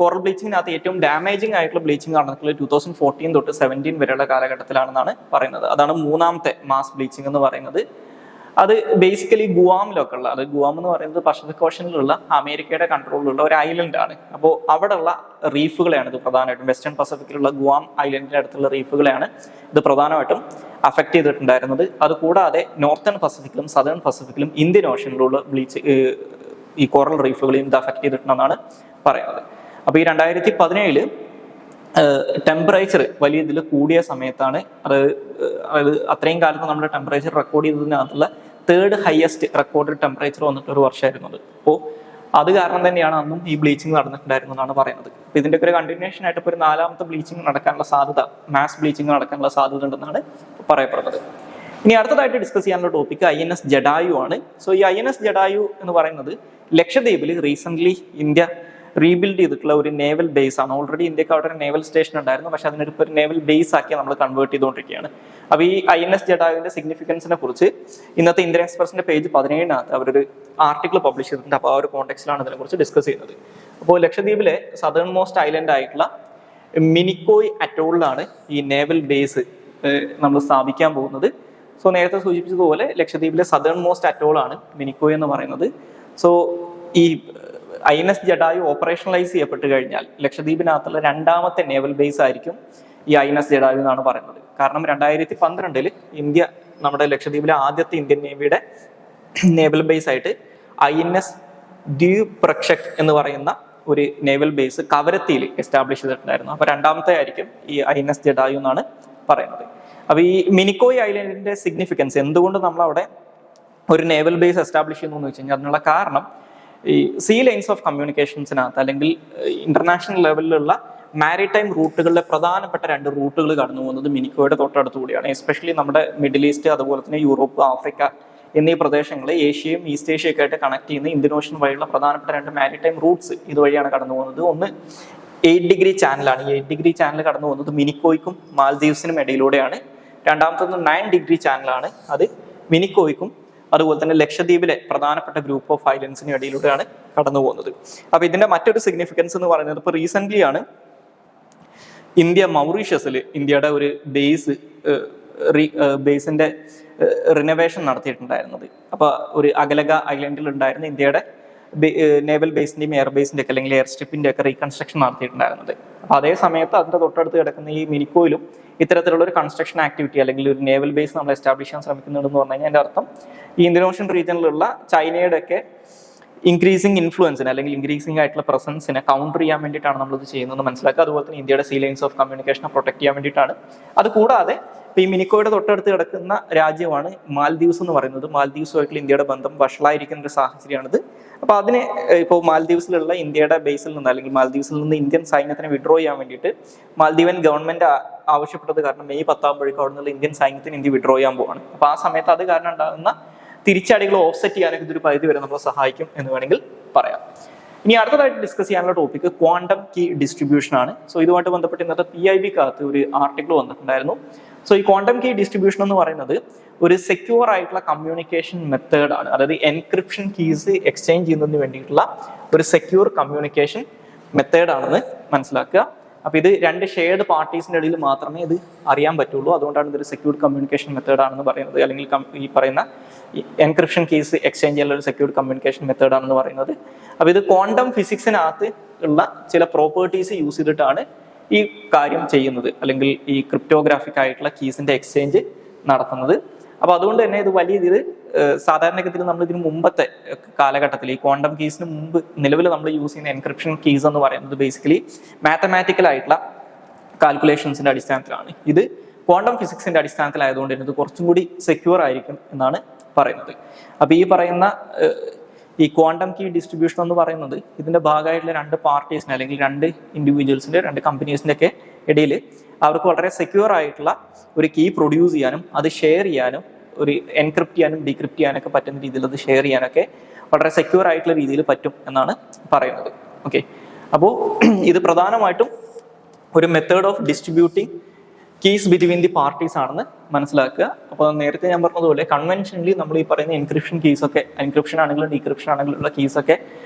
കോറൽ ബ്ലീച്ചിങ്ങിനകത്ത് ഏറ്റവും ഡാമേജിങ് ആയിട്ടുള്ള ബ്ലീച്ചിങ് നടന്നിട്ടുള്ള 2014 തൊട്ട് 2017 വരെയുള്ള കാലഘട്ടത്തിലാണെന്നാണ് പറയുന്നത്. അതാണ് 3ാമത്തെ മാസ് ബ്ലീച്ചിങ് എന്ന് പറയുന്നത്. അത് ബേസിക്കലി ഗുവാമിലൊക്കെ ഉള്ള, അത് ഗുവാം എന്ന് പറയുന്നത് പസഫിക് ഓഷനിലുള്ള അമേരിക്കയുടെ കൺട്രോളിലുള്ള ഒരു ഐലൻഡ് ആണ്. അപ്പോൾ അവിടെയുള്ള റീഫുകളെയാണ് ഇത് പ്രധാനമായിട്ടും, വെസ്റ്റേൺ പസഫിക്കിലുള്ള ഗുവാം ഐലൻഡിന്റെ അടുത്തുള്ള റീഫുകളെയാണ് ഇത് പ്രധാനമായിട്ടും അഫക്ട് ചെയ്തിട്ടുണ്ടായിരുന്നത്. അതുകൂടാതെ നോർത്തേൺ പസഫിക്കിലും സദേൺ പസഫിക്കിലും ഇന്ത്യൻ ഓഷനിലുള്ള ഈ കോറൽ റീഫുകളെയും ഇത് അഫക്ട് ചെയ്തിട്ടുണ്ടെന്നാണ് പറയുന്നത്. അപ്പോൾ ഈ 2017 ടെമ്പറേച്ചർ വലിയ ഇതിൽ കൂടിയ സമയത്താണ്, അതായത് അത്രയും കാലത്ത് നമ്മുടെ ടെമ്പറേച്ചർ റെക്കോർഡ് ചെയ്തതിനകത്തുള്ള 3rd ഹയസ്റ്റ് റെക്കോർഡ് ടെമ്പറേച്ചർ വന്നിട്ടൊരു വർഷമായിരുന്നു അത്. അപ്പോൾ അത് കാരണം തന്നെയാണ് അന്നും ഈ ബ്ലീച്ചിങ് നടന്നിട്ടുണ്ടായിരുന്നതാണ് പറയുന്നത്. അപ്പോൾ ഇതിൻ്റെ ഒരു കണ്ടിന്യൂഷൻ ആയിട്ട് ഇപ്പോൾ ഒരു 4ാമത്തെ ബ്ലീച്ചിങ് നടക്കാനുള്ള സാധ്യത, മാസ് ബ്ലീച്ചിങ് നടക്കാനുള്ള സാധ്യത ഉണ്ടെന്നാണ് പറയപ്പെടുന്നത്. ഇനി അടുത്തതായിട്ട് ഡിസ്കസ് ചെയ്യാനുള്ള ടോപ്പിക് INS ജഡായു ആണ്. സോ ഈ INS ജഡായു എന്ന് പറയുന്നത് ലക്ഷദ്വീപിൽ റീസെന്റ് ഇന്ത്യ റീബിൽഡ് ചെയ്തിട്ടുള്ള ഒരു നേവൽ ബേസ് ആണ്. ഓൾറെഡി ഇന്ത്യക്ക് അവിടെ ഒരു നേവൽ സ്റ്റേഷൻ ഉണ്ടായിരുന്നു, പക്ഷെ അതിനിപ്പോൾ ഒരു നേവൽ ബേസ് ആക്കി നമ്മൾ കൺവേർട്ട് ചെയ്തുകൊണ്ടിരിക്കുകയാണ്. അപ്പോൾ ഈ INS ജഡായുവിന്റെ സിഗ്നിഫിക്കൻസിനെ കുറിച്ച് ഇന്നത്തെ ഇന്ത്യൻ എക്സ്പ്രസിന്റെ പേജ് 17 അവരൊരു ആർട്ടിക്കിൾ പബ്ലിഷ് ചെയ്തിട്ടുണ്ട്. അപ്പോൾ ആ ഒരു കോണ്ടെക്സ്റ്റിലാണ് ഇതിനെക്കുറിച്ച് ഡിസ്കസ് ചെയ്യുന്നത്. അപ്പോൾ ലക്ഷദ്വീപിലെ സദേൺ മോസ്റ്റ് ഐലൻഡ് ആയിട്ടുള്ള മിനിക്കോയ് അറ്റോളിലാണ് ഈ നേവൽ ബേസ് നമ്മൾ സ്ഥാപിക്കാൻ പോകുന്നത്. സോ നേരത്തെ സൂചിപ്പിച്ചതുപോലെ ലക്ഷദ്വീപിലെ സദേൺ മോസ്റ്റ് അറ്റോളാണ് മിനിക്കോയ് എന്ന് പറയുന്നത്. സോ ഈ INS ജഡായു ഓപ്പറേഷണലൈസ് ചെയ്യപ്പെട്ട് കഴിഞ്ഞാൽ ലക്ഷദ്വീപിനകത്തുള്ള രണ്ടാമത്തെ നേവൽ ബേസ് ആയിരിക്കും ഈ INS ജഡായു എന്നാണ് പറയുന്നത്. കാരണം 2012 ഇന്ത്യ നമ്മുടെ ലക്ഷദ്വീപിലെ ആദ്യത്തെ ഇന്ത്യൻ നേവിയുടെ നേവൽ ബേസ് ആയിട്ട് INS ദ്വീപ് പ്രക്ഷക് എന്ന് പറയുന്ന ഒരു നേവൽ ബേസ് കവരത്തിയിൽ എസ്റ്റാബ്ലിഷ് ചെയ്തിട്ടുണ്ടായിരുന്നു. അപ്പൊ രണ്ടാമത്തെ ആയിരിക്കും ഈ INS ജഡായു എന്നാണ് പറയുന്നത്. അപ്പൊ ഈ മിനിക്കോയ് ഐലൻഡിന്റെ സിഗ്നിഫിക്കൻസ്, എന്തുകൊണ്ട് നമ്മൾ അവിടെ ഒരു നേവൽ ബേസ് എസ്റ്റാബ്ലിഷ് ചെയ്യുന്നു എന്ന് വെച്ച് കഴിഞ്ഞാൽ അതിനുള്ള കാരണം ഈ സീ ലൈൻസ് ഓഫ് കമ്മ്യൂണിക്കേഷൻസിനകത്ത് അല്ലെങ്കിൽ ഇന്റർനാഷണൽ ലെവലിലുള്ള മാരിടൈം റൂട്ടുകളിലെ പ്രധാനപ്പെട്ട 2 റൂട്ടുകൾ കടന്നു പോകുന്നത് മിനിക്കോയുടെ തൊട്ടടുത്തു കൂടിയാണ്. എസ്പെഷ്യലി നമ്മുടെ മിഡിൽ ഈസ്റ്റ്, അതുപോലെ തന്നെ യൂറോപ്പ്, ആഫ്രിക്ക എന്നീ പ്രദേശങ്ങളെ ഏഷ്യയും ഈസ്റ്റ് ഏഷ്യയൊക്കെ ആയിട്ട് കണക്ട് ചെയ്യുന്ന ഇന്ത്യൻ ഓഷ്യൻ വഴിയുള്ള പ്രധാനപ്പെട്ട 2 മാരിടൈം റൂട്ട്സ് ഇതുവഴിയാണ് കടന്നു പോകുന്നത്. ഒന്ന് 8 ഡിഗ്രി ചാനലാണ്. ഈ 8 ഡിഗ്രി ചാനൽ കടന്നു പോകുന്നത് മിനിക്കോയ്ക്കും മാൽദീവ്സിനും ഇടയിലൂടെയാണ്. രണ്ടാമത്തത് 9 ഡിഗ്രി ചാനലാണ്. അത് മിനിക്കോയ്ക്കും അതുപോലെ തന്നെ ലക്ഷദ്വീപിലെ പ്രധാനപ്പെട്ട ഗ്രൂപ്പ് ഓഫ് ഐലൻഡ്സിനും ഇടയിലൂടെയാണ് കടന്നു പോകുന്നത്. അപ്പൊ ഇതിന്റെ മറ്റൊരു സിഗ്നിഫിക്കൻസ് എന്ന് പറയുന്നത് ഇപ്പൊ റീസെന്റ് ആണ് ഇന്ത്യ മൗറീഷ്യസിൽ ഇന്ത്യയുടെ ഒരു ബേസിന്റെ റിനോവേഷൻ നടത്തിയിട്ടുണ്ടായിരുന്നത്. അപ്പൊ ഒരു അഗലഗ ഐലൻഡിൽ ഉണ്ടായിരുന്ന ഇന്ത്യയുടെ നേവൽ ബേസിന്റെയും എയർ ബേസിന്റെ ഒക്കെ അല്ലെങ്കിൽ എയർ സ്ട്രിപ്പിന്റെ ഒക്കെ റീകൺസ്ട്രക്ഷൻ നടത്തിയിട്ടുണ്ടായിരുന്നത്. അപ്പൊ അതേ സമയത്ത് അതിന്റെ തൊട്ടടുത്ത് കിടക്കുന്ന ഈ മിനിക്കോയിലും ഇത്തരത്തിലുള്ള ഒരു കൺസ്ട്രക്ഷൻ ആക്ടിവിറ്റി അല്ലെങ്കിൽ ഒരു നേവൽ ബേസ് നമ്മൾ എസ്റ്റാബ്ലിഷ് ചെയ്യാൻ ശ്രമിക്കുന്നുണ്ടെന്ന് പറഞ്ഞു കഴിഞ്ഞാൽ അതിന്റെ അർത്ഥം ഈ ഇന്ത്യൻ ഓഷ്യൻ റീജിയനിലുള്ള ചൈനയുടെ ഒക്കെ ഇൻക്രീസിങ് ഇൻഫ്ലുവൻസിനെ അല്ലെങ്കിൽ ഇൻക്രീസിംഗ് ആയിട്ടുള്ള പ്രസൻസിനെ കൗണ്ടർ ചെയ്യാൻ വേണ്ടിയിട്ടാണ് നമ്മളിത് ചെയ്യുന്നത് മനസ്സിലാക്കുക. അതുപോലെ തന്നെ ഇന്ത്യയുടെ സീ ലൈൻസ് ഓഫ് കമ്മ്യൂണിക്കേഷനെ പ്രൊട്ടക്ട് ചെയ്യാൻ വേണ്ടിയിട്ടാണ്. അത് കൂടാതെ ഈ മിനിക്കോയുടെ തൊട്ടടുത്ത് കിടക്കുന്ന രാജ്യമാണ് മാൽദീവ്സ് എന്ന് പറയുന്നത്. മാൽദീവ്സുമായിട്ടുള്ള ഇന്ത്യയുടെ ബന്ധം വഷളായിരിക്കുന്ന ഒരു സാഹചര്യമാണിത്. അപ്പൊ അതിനെ ഇപ്പോൾ മാൽദീവ്സിലുള്ള ഇന്ത്യയുടെ ബേസിൽ നിന്ന് അല്ലെങ്കിൽ മാൽദീവ്സിൽ നിന്ന് ഇന്ത്യൻ സൈന്യത്തിനെ വിഡ്രോ ചെയ്യാൻ വേണ്ടിയിട്ട് മാൽദീവൻ ഗവൺമെന്റ് ആവശ്യപ്പെട്ടത് കാരണം മെയ് 10 അവിടെ നിന്നുള്ള ഇന്ത്യൻ സൈന്യത്തിന് ഇന്ത്യ വിഡ്രോ ചെയ്യാൻ പോവാണ്. അപ്പൊ ആ സമയത്ത് അത് കാരണം ഉണ്ടാകുന്ന തിരിച്ചടികൾ ഓഫ്സെറ്റ് ചെയ്യാനൊക്കെ ഇതൊരു പരിധി വരെ നമ്മളെ സഹായിക്കും എന്ന് വേണമെങ്കിൽ പറയാം. ഇനി അടുത്തതായിട്ട് ഡിസ്കസ് ചെയ്യാനുള്ള ടോപ്പിക് ക്വാണ്ടം കീ ഡിസ്ട്രിബ്യൂഷൻ ആണ്. സോ ഇതുമായിട്ട് ബന്ധപ്പെട്ട് ഇന്നത്തെ PIB-കകത്ത് ഒരു ആർട്ടിക്കിൾ വന്നിട്ടുണ്ടായിരുന്നു. സോ ഈ ക്വാണ്ടം കീ ഡിസ്ട്രിബ്യൂഷൻ എന്ന് പറയുന്നത് ഒരു സെക്യൂർ ആയിട്ടുള്ള കമ്മ്യൂണിക്കേഷൻ മെത്തേഡ് ആണ്. അതായത് എൻക്രിപ്ഷൻ കീസ് എക്സ്ചേഞ്ച് ചെയ്യുന്നതിന് വേണ്ടിയിട്ടുള്ള ഒരു സെക്യൂർ കമ്മ്യൂണിക്കേഷൻ മെത്തേഡ് ആണെന്ന് മനസ്സിലാക്കുക. അപ്പൊ ഇത് 2 ഷെയർഡ് പാർട്ടീസിന്റെ ഇടയിൽ മാത്രമേ ഇത് അറിയാൻ പറ്റുള്ളൂ. അതുകൊണ്ടാണ് ഇതൊരു സെക്യൂർഡ് കമ്മ്യൂണിക്കേഷൻ മെത്തേഡ് ആണെന്ന് പറയുന്നത്, അല്ലെങ്കിൽ ഈ പറയുന്ന എൻക്രിപ്ഷൻ കീസ് എക്സ്ചേഞ്ച് ചെയ്യാനുള്ള ഒരു സെക്യൂർഡ് കമ്മ്യൂണിക്കേഷൻ മെത്തേഡ് ആണെന്ന് പറയുന്നത്. അപ്പൊ ഇത് ക്വാണ്ടം ഫിസിക്സിനകത്ത് ഉള്ള ചില പ്രോപ്പർട്ടീസ് യൂസ് ചെയ്തിട്ടാണ് ഈ കാര്യം ചെയ്യുന്നത്, അല്ലെങ്കിൽ ഈ ക്രിപ്റ്റോഗ്രാഫിക് ആയിട്ടുള്ള കീസിന്റെ എക്സ്ചേഞ്ച് നടത്തുന്നത്. അപ്പൊ അതുകൊണ്ട് തന്നെ ഇത് വലിയ രീതിയിൽ സാധാരണഗതിയിൽ നമ്മൾ ഇതിന് മുമ്പത്തെ കാലഘട്ടത്തിൽ ഈ ക്വാണ്ടം കീസിന് മുമ്പ് നിലവിൽ നമ്മൾ യൂസ് ചെയ്യുന്ന എൻക്രിപ്ഷൻ കീസ് എന്ന് പറയുന്നത് ബേസിക്കലി മാത്തമാറ്റിക്കൽ ആയിട്ടുള്ള കാൽക്കുലേഷൻസിന്റെ അടിസ്ഥാനത്തിലാണ്. ഇത് ക്വാണ്ടം ഫിസിക്സിന്റെ അടിസ്ഥാനത്തിലായതുകൊണ്ട് തന്നെ ഇത് കുറച്ചും കൂടി സെക്യൂർ ആയിരിക്കും എന്നാണ് പറയുന്നത്. അപ്പൊ ഈ പറയുന്ന ഈ ക്വാണ്ടം കീ ഡിസ്ട്രിബ്യൂഷൻ എന്ന് പറയുന്നത് ഇതിന്റെ ഭാഗമായിട്ടുള്ള 2 പാർട്ടീസിന് അല്ലെങ്കിൽ 2 ഇൻഡിവിജ്വൽസിന്റെ 2 കമ്പനീസിന്റെ ഒക്കെ ഇടയിൽ അവർക്ക് വളരെ സെക്യൂർ ആയിട്ടുള്ള ഒരു കീ പ്രൊഡ്യൂസ് ചെയ്യാനും അത് ഷെയർ ചെയ്യാനും ഒരു എൻക്രിപ്റ്റ് ചെയ്യാനും ഡീക്രിപ്റ്റ് ചെയ്യാനൊക്കെ പറ്റുന്ന രീതിയിൽ അത് ഷെയർ ചെയ്യാനൊക്കെ വളരെ സെക്യൂർ ആയിട്ടുള്ള രീതിയിൽ പറ്റും എന്നാണ് പറയുന്നത്. ഓക്കെ, അപ്പോൾ ഇത് പ്രധാനമായിട്ടും ഒരു method of distributing keys between the parties ആണെന്ന് മനസ്സിലാക്കുക. അപ്പോൾ നേരത്തെ ഞാൻ പറഞ്ഞതുപോലെ കൺവെൻഷനലി നമ്മൾ ഈ പറയുന്ന എൻക്രിപ്ഷൻ കീസൊക്കെ, എൻക്രിപ്ഷൻ ആണെങ്കിലും ഡീക്രിപ്ഷൻ ആണെങ്കിലും ഉള്ള കീസൊക്കെ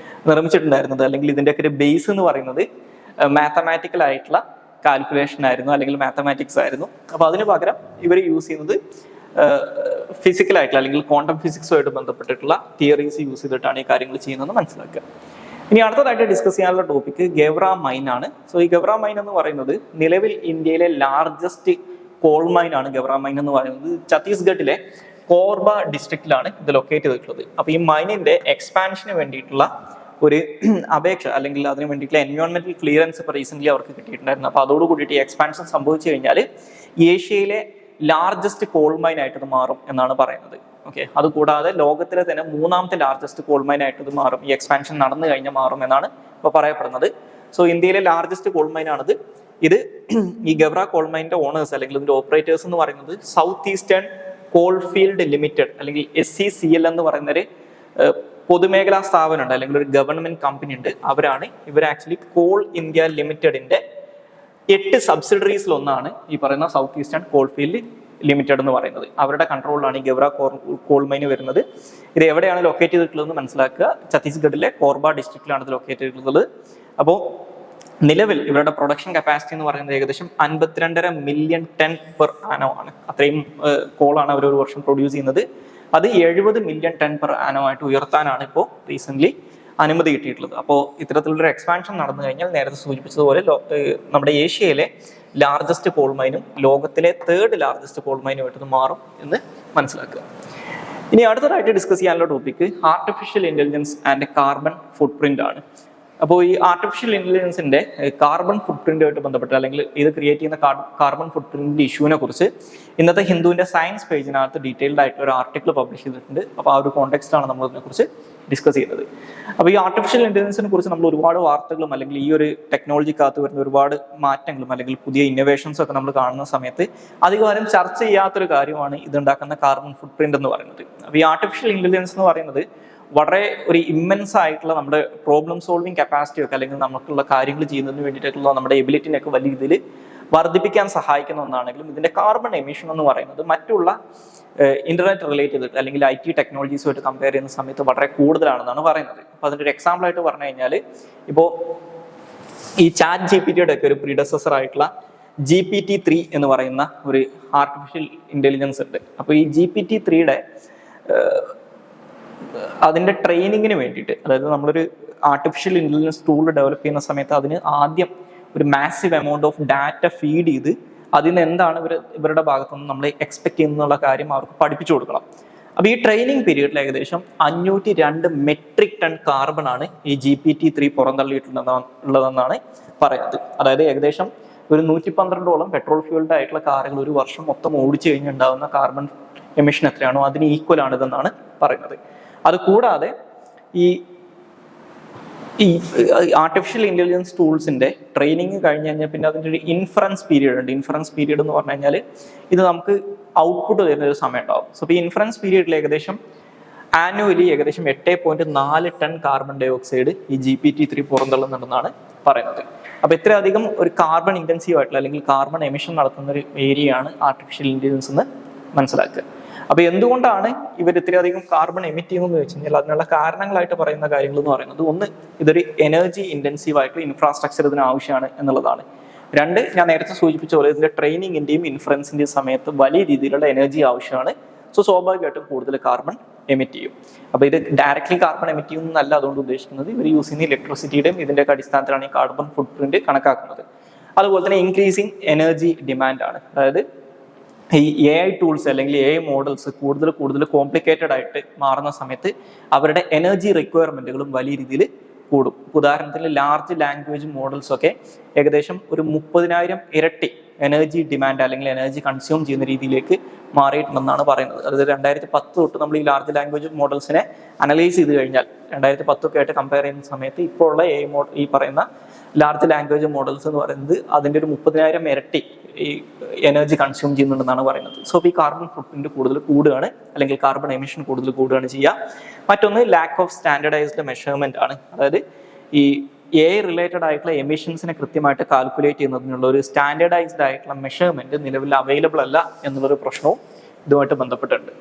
നിർമ്മിച്ചിട്ടുണ്ടായിരുന്നത് അല്ലെങ്കിൽ ഇതിൻ്റെയൊക്കെ ഒരു ബേസ് എന്ന് പറയുന്നത് മാത്തമാറ്റിക്കൽ ആയിട്ടുള്ള കാൽക്കുലേഷൻ ആയിരുന്നു, അല്ലെങ്കിൽ മാത്തമാറ്റിക്സ് ആയിരുന്നു. അപ്പോൾ അതിന് പകരം ഇവർ യൂസ് ചെയ്യുന്നത് ഫിസിക്കലായിട്ടുള്ള അല്ലെങ്കിൽ ക്വാണ്ടം ഫിസിക്സുമായിട്ട് ബന്ധപ്പെട്ടിട്ടുള്ള തിയറീസ് യൂസ് ചെയ്തിട്ടാണ് ഈ കാര്യങ്ങൾ ചെയ്യുന്നതെന്ന് മനസ്സിലാക്കുക. ഇനി അടുത്തതായിട്ട് ഡിസ്കസ് ചെയ്യാനുള്ള ടോപ്പിക് ഗെവ്ര മൈൻ ആണ്. സോ ഈ ഗെവ്ര മൈൻ എന്ന് പറയുന്നത് നിലവിൽ ഇന്ത്യയിലെ ലാർജസ്റ്റ് കോൾ മൈൻ ആണ്. ഗെവ്ര മൈൻ എന്ന് പറയുന്നത് ഛത്തീസ്ഗഡിലെ കോർബ ഡിസ്ട്രിക്റ്റിലാണ് ഇത് ലൊക്കേറ്റ് ചെയ്തിട്ടുള്ളത്. അപ്പൊ ഈ മൈനിന്റെ എക്സ്പാൻഷന് വേണ്ടിയിട്ടുള്ള ഒരു അപേക്ഷ അല്ലെങ്കിൽ അതിന് വേണ്ടിയിട്ടുള്ള എൻവയോൺമെന്റൽ ക്ലിയറൻസ് ഇപ്പോൾ റീസെന്റ് അവർക്ക് കിട്ടിയിട്ടുണ്ടായിരുന്നു. അപ്പൊ അതോട് കൂടിയിട്ട് ഈ എക്സ്പാൻഷൻ സംഭവിച്ചു കഴിഞ്ഞാൽ ഏഷ്യയിലെ ലാർജസ്റ്റ് കോൾ മൈൻ ആയിട്ട് ഇത് മാറും എന്നാണ് പറയുന്നത്. ഓക്കെ, അതുകൂടാതെ ലോകത്തിലെ തന്നെ 3ാമത്തെ ലാർജസ്റ്റ് കോൾ മൈൻ ആയിട്ട് ഇത് മാറും, ഈ എക്സ്പാൻഷൻ നടന്നു കഴിഞ്ഞാൽ മാറും എന്നാണ് ഇപ്പോൾ പറയപ്പെടുന്നത്. സോ ഇന്ത്യയിലെ ലാർജസ്റ്റ് കോൾ മൈൻ ആണിത്. ഇത് ഈ ഗെവ്ര കോൾ മൈനിന്റെ ഓണേഴ്സ് അല്ലെങ്കിൽ ഇതിന്റെ ഓപ്പറേറ്റേഴ്സ് എന്ന് പറയുന്നത് സൗത്ത് ഈസ്റ്റേൺ കോൾഫീൽഡ് ലിമിറ്റഡ് അല്ലെങ്കിൽ SECL എന്ന് പറയുന്ന ഒരു പൊതുമേഖലാ സ്ഥാപനം ഉണ്ട്, അല്ലെങ്കിൽ ഒരു ഗവൺമെന്റ് കമ്പനി ഉണ്ട്. ഇവർ ആക്ച്വലി കോൾ ഇന്ത്യ ലിമിറ്റഡിന്റെ 8 സബ്സിഡറീസിൽ ഒന്നാണ് ഈ പറയുന്ന സൗത്ത് ഈസ്റ്റേൺ കോൾഫീൽഡ് ലിമിറ്റഡ് എന്ന് പറയുന്നത്. അവരുടെ കൺട്രോളിലാണ് ഈ ഗെവ്ര കോൾ മൈൻ വരുന്നത്. ഇത് എവിടെയാണ് ലൊക്കേറ്റ് ചെയ്തിട്ടുള്ളതെന്ന് മനസ്സിലാക്കുക. ഛത്തീസ്ഗഡിലെ കോർബ ഡിസ്ട്രിക്റ്റിലാണ് ഇത് ലൊക്കേറ്റ് ചെയ്തിട്ടുള്ളത്. അപ്പോൾ നിലവിൽ ഇവരുടെ പ്രൊഡക്ഷൻ കപ്പാസിറ്റി എന്ന് പറയുന്നത് ഏകദേശം 52.5 മില്യൺ ടൺ പെർ ആനോ ആണ്. അത്രയും കോളാണ് അവർ ഒരു വർഷം പ്രൊഡ്യൂസ് ചെയ്യുന്നത്. അത് 70 മില്യൺ ടൺ പെർ ആനോ ആയിട്ട് ഉയർത്താനാണ് ഇപ്പോൾ റീസെന്റ് അനുമതി കിട്ടിയിട്ടുള്ളത്. അപ്പോൾ ഇത്തരത്തിലുള്ളൊരു എക്സ്പാൻഷൻ നടന്നു കഴിഞ്ഞാൽ നേരത്തെ സൂചിപ്പിച്ചതുപോലെ നമ്മുടെ ഏഷ്യയിലെ ലാർജസ്റ്റ് കോൾ മൈനും ലോകത്തിലെ 3rd ലാർജസ്റ്റ് കോൾ മൈനുമായിട്ട് മാറും എന്ന് മനസ്സിലാക്കുക. ഇനി അടുത്തതായിട്ട് ഡിസ്കസ് ചെയ്യാനുള്ള topic artificial intelligence and carbon footprint ആണ്. അപ്പോൾ ഈ ആർട്ടിഫിഷ്യൽ ഇന്റലിജൻസിന്റെ കാർബൺ ഫുട് പ്രിന്റുമായിട്ട് ബന്ധപ്പെട്ട് അല്ലെങ്കിൽ ഇത് ക്രിയേറ്റ് ചെയ്യുന്ന കാർബൺ ഫുട് പ്രിന്റിന്റെ ഇഷ്യൂവിനെ കുറിച്ച് ഇന്നത്തെ ഹിന്ദുവിന്റെ സയൻസ് പേജിനകത്ത് ഡീറ്റെയിൽഡ് ആയിട്ട് ഒരു ആർട്ടിക്കിൾ പബ്ലിഷ് ചെയ്തിട്ടുണ്ട്. അപ്പോൾ ആ ഒരു കോണ്ടെക്സ്റ്റ് ആണ് നമ്മൾ ഇതിനെക്കുറിച്ച് ഡിസ്കസ് ചെയ്യുന്നത്. അപ്പോൾ ഈ ആർട്ടിഫിഷ്യൽ ഇന്റലിജൻസിനെ കുറിച്ച് നമ്മൾ ഒരുപാട് വാർത്തകളും അല്ലെങ്കിൽ ഈ ഒരു ടെക്നോളജിക്കകത്ത് വരുന്ന ഒരുപാട് മാറ്റങ്ങളും അല്ലെങ്കിൽ പുതിയ ഇന്നോവേഷൻസും ഒക്കെ നമ്മൾ കാണുന്ന സമയത്ത് അധികം ചർച്ച ചെയ്യാത്തൊരു കാര്യമാണ് ഇതുണ്ടാക്കുന്ന കാർബൺ ഫുട് പ്രിന്റ് എന്ന് പറയുന്നത്. അപ്പോൾ ഈ ആർട്ടിഫിഷ്യൽ ഇന്റലിജൻസ് എന്ന് പറയുന്നത് വളരെ ഒരു ഇമ്മൻസ് ആയിട്ടുള്ള നമ്മുടെ പ്രോബ്ലം സോൾവിങ് കപ്പാസിറ്റി ഒക്കെ അല്ലെങ്കിൽ നമുക്കുള്ള കാര്യങ്ങൾ ചെയ്യുന്നതിന് വേണ്ടിയിട്ടുള്ള നമ്മുടെ എബിലിറ്റിനൊക്കെ വലിയ രീതിയിൽ വർദ്ധിപ്പിക്കാൻ സഹായിക്കുന്ന ഒന്നാണെങ്കിലും ഇതിന്റെ കാർബൺ എമിഷൻ എന്ന് പറയുന്നത് മറ്റുള്ള ഇന്റർനെറ്റ് റിലേറ്റ് ചെയ്തിട്ട് അല്ലെങ്കിൽ IT ടെക്നോളജീസുമായിട്ട് കമ്പയർ ചെയ്യുന്ന സമയത്ത് വളരെ കൂടുതലാണെന്നാണ് പറയുന്നത്. അപ്പോൾ അതിൻ്റെ ഒരു എക്സാമ്പിൾ ആയിട്ട് പറഞ്ഞു കഴിഞ്ഞാൽ ഇപ്പോൾ ഈ ചാറ്റ് GPT ഒക്കെ ഒരു പ്രീഡെസസർ ആയിട്ടുള്ള GPT-3 എന്ന് പറയുന്ന ഒരു ആർട്ടിഫിഷ്യൽ ഇന്റലിജൻസ് ഉണ്ട്. അപ്പോൾ ഈ GPT-3യുടെ അതിന്റെ ട്രെയിനിങ്ങിന് വേണ്ടിയിട്ട്, അതായത് നമ്മളൊരു ആർട്ടിഫിഷ്യൽ ഇന്റലിജൻസ് ടൂൾ ഡെവലപ്പ് ചെയ്യുന്ന സമയത്ത് അതിന് ആദ്യം ഒരു massive amount of data feed ചെയ്ത് അതിന് എന്താണ് ഇവരുടെ ഭാഗത്തുനിന്ന് നമ്മൾ എക്സ്പെക്ട് ചെയ്യുന്നുള്ള കാര്യം അവർക്ക് പഠിപ്പിച്ചു കൊടുക്കണം. അപ്പോൾ ഈ ട്രെയിനിങ് പീരീഡിൽ ഏകദേശം 502 മെട്രിക് ടൺ കാർബൺ ആണ് ഈ GPT-3 പുറന്തള്ളിയിട്ടുള്ളതെന്നാണ് പറയുന്നത്. അതായത് ഏകദേശം ഒരു 112ഓളം പെട്രോൾ ഫ്യൂൽഡ് ആയിട്ടുള്ള കാറുകൾ ഒരു വർഷം മൊത്തം ഓടിച്ചു കഴിഞ്ഞുണ്ടാകുന്ന കാർബൺ എമിഷൻ എത്രയാണോ അതിന് ഈക്വൽ ആണിതെന്നാണ് പറയുന്നത്. അതുകൂടാതെ ഈ ആർട്ടിഫിഷ്യൽ ഇന്റലിജൻസ് ടൂൾസിന്റെ ട്രെയിനിങ് കഴിഞ്ഞ് കഴിഞ്ഞാൽ പിന്നെ അതിൻ്റെ ഒരു ഇൻഫറൻസ് പീരീഡ് ഉണ്ട്. ഇൻഫറൻസ് പീരീഡ് എന്ന് പറഞ്ഞു കഴിഞ്ഞാൽ ഇത് നമുക്ക് ഔട്ട്പുട്ട് തരുന്ന ഒരു സമയം ഉണ്ടാവും. സോ ഈ ഇൻഫറൻസ് പീരീഡിൽ ഏകദേശം ആനുവലി ഏകദേശം 8.4 ടൺ കാർബൺ ഡൈ ഓക്സൈഡ് ഈ GPT-3 പുറന്തള്ളുന്നുണ്ടെന്നാണ് പറയുന്നത്. അപ്പോൾ ഇത്രയധികം ഒരു കാർബൺ ഇന്റൻസീവ് ആയിട്ടുള്ള അല്ലെങ്കിൽ കാർബൺ എമിഷൻ നടത്തുന്ന ഒരു ഏരിയയാണ് ആർട്ടിഫിഷ്യൽ ഇന്റലിജൻസ് എന്ന് മനസ്സിലാക്കുക. അപ്പോൾ എന്തുകൊണ്ടാണ് ഇവർ ഇത്രയധികം കാർബൺ എമിറ്റ് ചെയ്യുന്നതെന്ന് വെച്ച് കഴിഞ്ഞാൽ അതിനുള്ള കാരണങ്ങളായിട്ട് പറയുന്ന കാര്യങ്ങൾ എന്ന് പറയുന്നത്, ഒന്ന്, ഇതൊരു എനർജി ഇന്റൻസീവ് ആയിട്ടുള്ള ഇൻഫ്രാസ്ട്രക്ചർ ഇതിന് ആവശ്യമാണ് എന്നുള്ളതാണ്. 2, ഞാൻ നേരത്തെ സൂചിപ്പിച്ച പോലെ ഇതിന്റെ ട്രെയിനിങ്ങിന്റെയും ഇൻഫറൻസിന്റെയും സമയത്ത് വലിയ രീതിയിലുള്ള എനർജി ആവശ്യമാണ്. സോ സ്വാഭാവികമായിട്ടും കൂടുതൽ കാർബൺ എമിറ്റ് ചെയ്യും. അപ്പോൾ ഇത് ഡയറക്ട്ലി കാർബൺ എമിറ്റ് ചെയ്യുന്നതല്ല അതുകൊണ്ട് ഉദ്ദേശിക്കുന്നത്, ഇവർ യൂസ് ചെയ്യുന്ന ഇലക്ട്രിസിറ്റിയുടെയും ഇതിന്റെ അടിസ്ഥാനത്തിലാണ് ഈ കാർബൺ ഫുട് പ്രിന്റ് കണക്കാക്കുന്നത്. അതുപോലെ തന്നെ ഇൻക്രീസിങ് എനർജി ഡിമാൻഡ് ആണ്. അതായത് ഈ AI ടൂൾസ് അല്ലെങ്കിൽ AI മോഡൽസ് കൂടുതൽ കോംപ്ലിക്കേറ്റഡ് ആയിട്ട് മാറുന്ന സമയത്ത് അവരുടെ എനർജി റിക്വയർമെന്റുകളും വലിയ രീതിയിൽ കൂടും. ഉദാഹരണത്തിന് ലാർജ് ലാംഗ്വേജ് മോഡൽസ് ഒക്കെ ഏകദേശം ഒരു 30,000 ഇരട്ടി എനർജി ഡിമാൻഡ് അല്ലെങ്കിൽ എനർജി കൺസ്യൂം ചെയ്യുന്ന രീതിയിലേക്ക് മാറിയിട്ടുണ്ടെന്നാണ് പറയുന്നത്. അതായത് 2010 തൊട്ട് നമ്മൾ ഈ ലാർജ് ലാംഗ്വേജ് മോഡൽസിനെ അനലൈസ് ചെയ്ത് കഴിഞ്ഞാൽ 2010 ആയിട്ട് കമ്പയർ ചെയ്യുന്ന സമയത്ത് ഇപ്പോൾ ഉള്ള ഈ പറയുന്ന ലാർജ് ലാംഗ്വേജ് മോഡൽസ് എന്ന് പറയുന്നത് അതിൻ്റെ ഒരു 30,000 ഇരട്ടി ഈ എനർജി കൺസ്യൂം ചെയ്യുന്നുണ്ടെന്നാണ് പറയുന്നത്. സോ ഈ കാർബൺ ഫുട് പ്രിന്റ് കൂടുതൽ കൂടുകയാണ് അല്ലെങ്കിൽ കാർബൺ എമിഷൻ കൂടുതൽ കൂടുകയാണ് ചെയ്യുക. മറ്റൊന്ന് ലാക്ക് ഓഫ് സ്റ്റാൻഡർഡൈസ്ഡ് മെഷർമെന്റ് ആണ്. അതായത് ഈ AI റിലേറ്റഡ് ആയിട്ടുള്ള എമിഷൻസിനെ കൃത്യമായിട്ട് കാൽക്കുലേറ്റ് ചെയ്യുന്നതിനുള്ള ഒരു സ്റ്റാൻഡേർഡൈസ്ഡ് ആയിട്ടുള്ള മെഷർമെന്റ് നിലവിൽ അവൈലബിൾ അല്ല എന്നുള്ളൊരു പ്രശ്നവും ഇതുമായിട്ട് ബന്ധപ്പെട്ടുണ്ട്.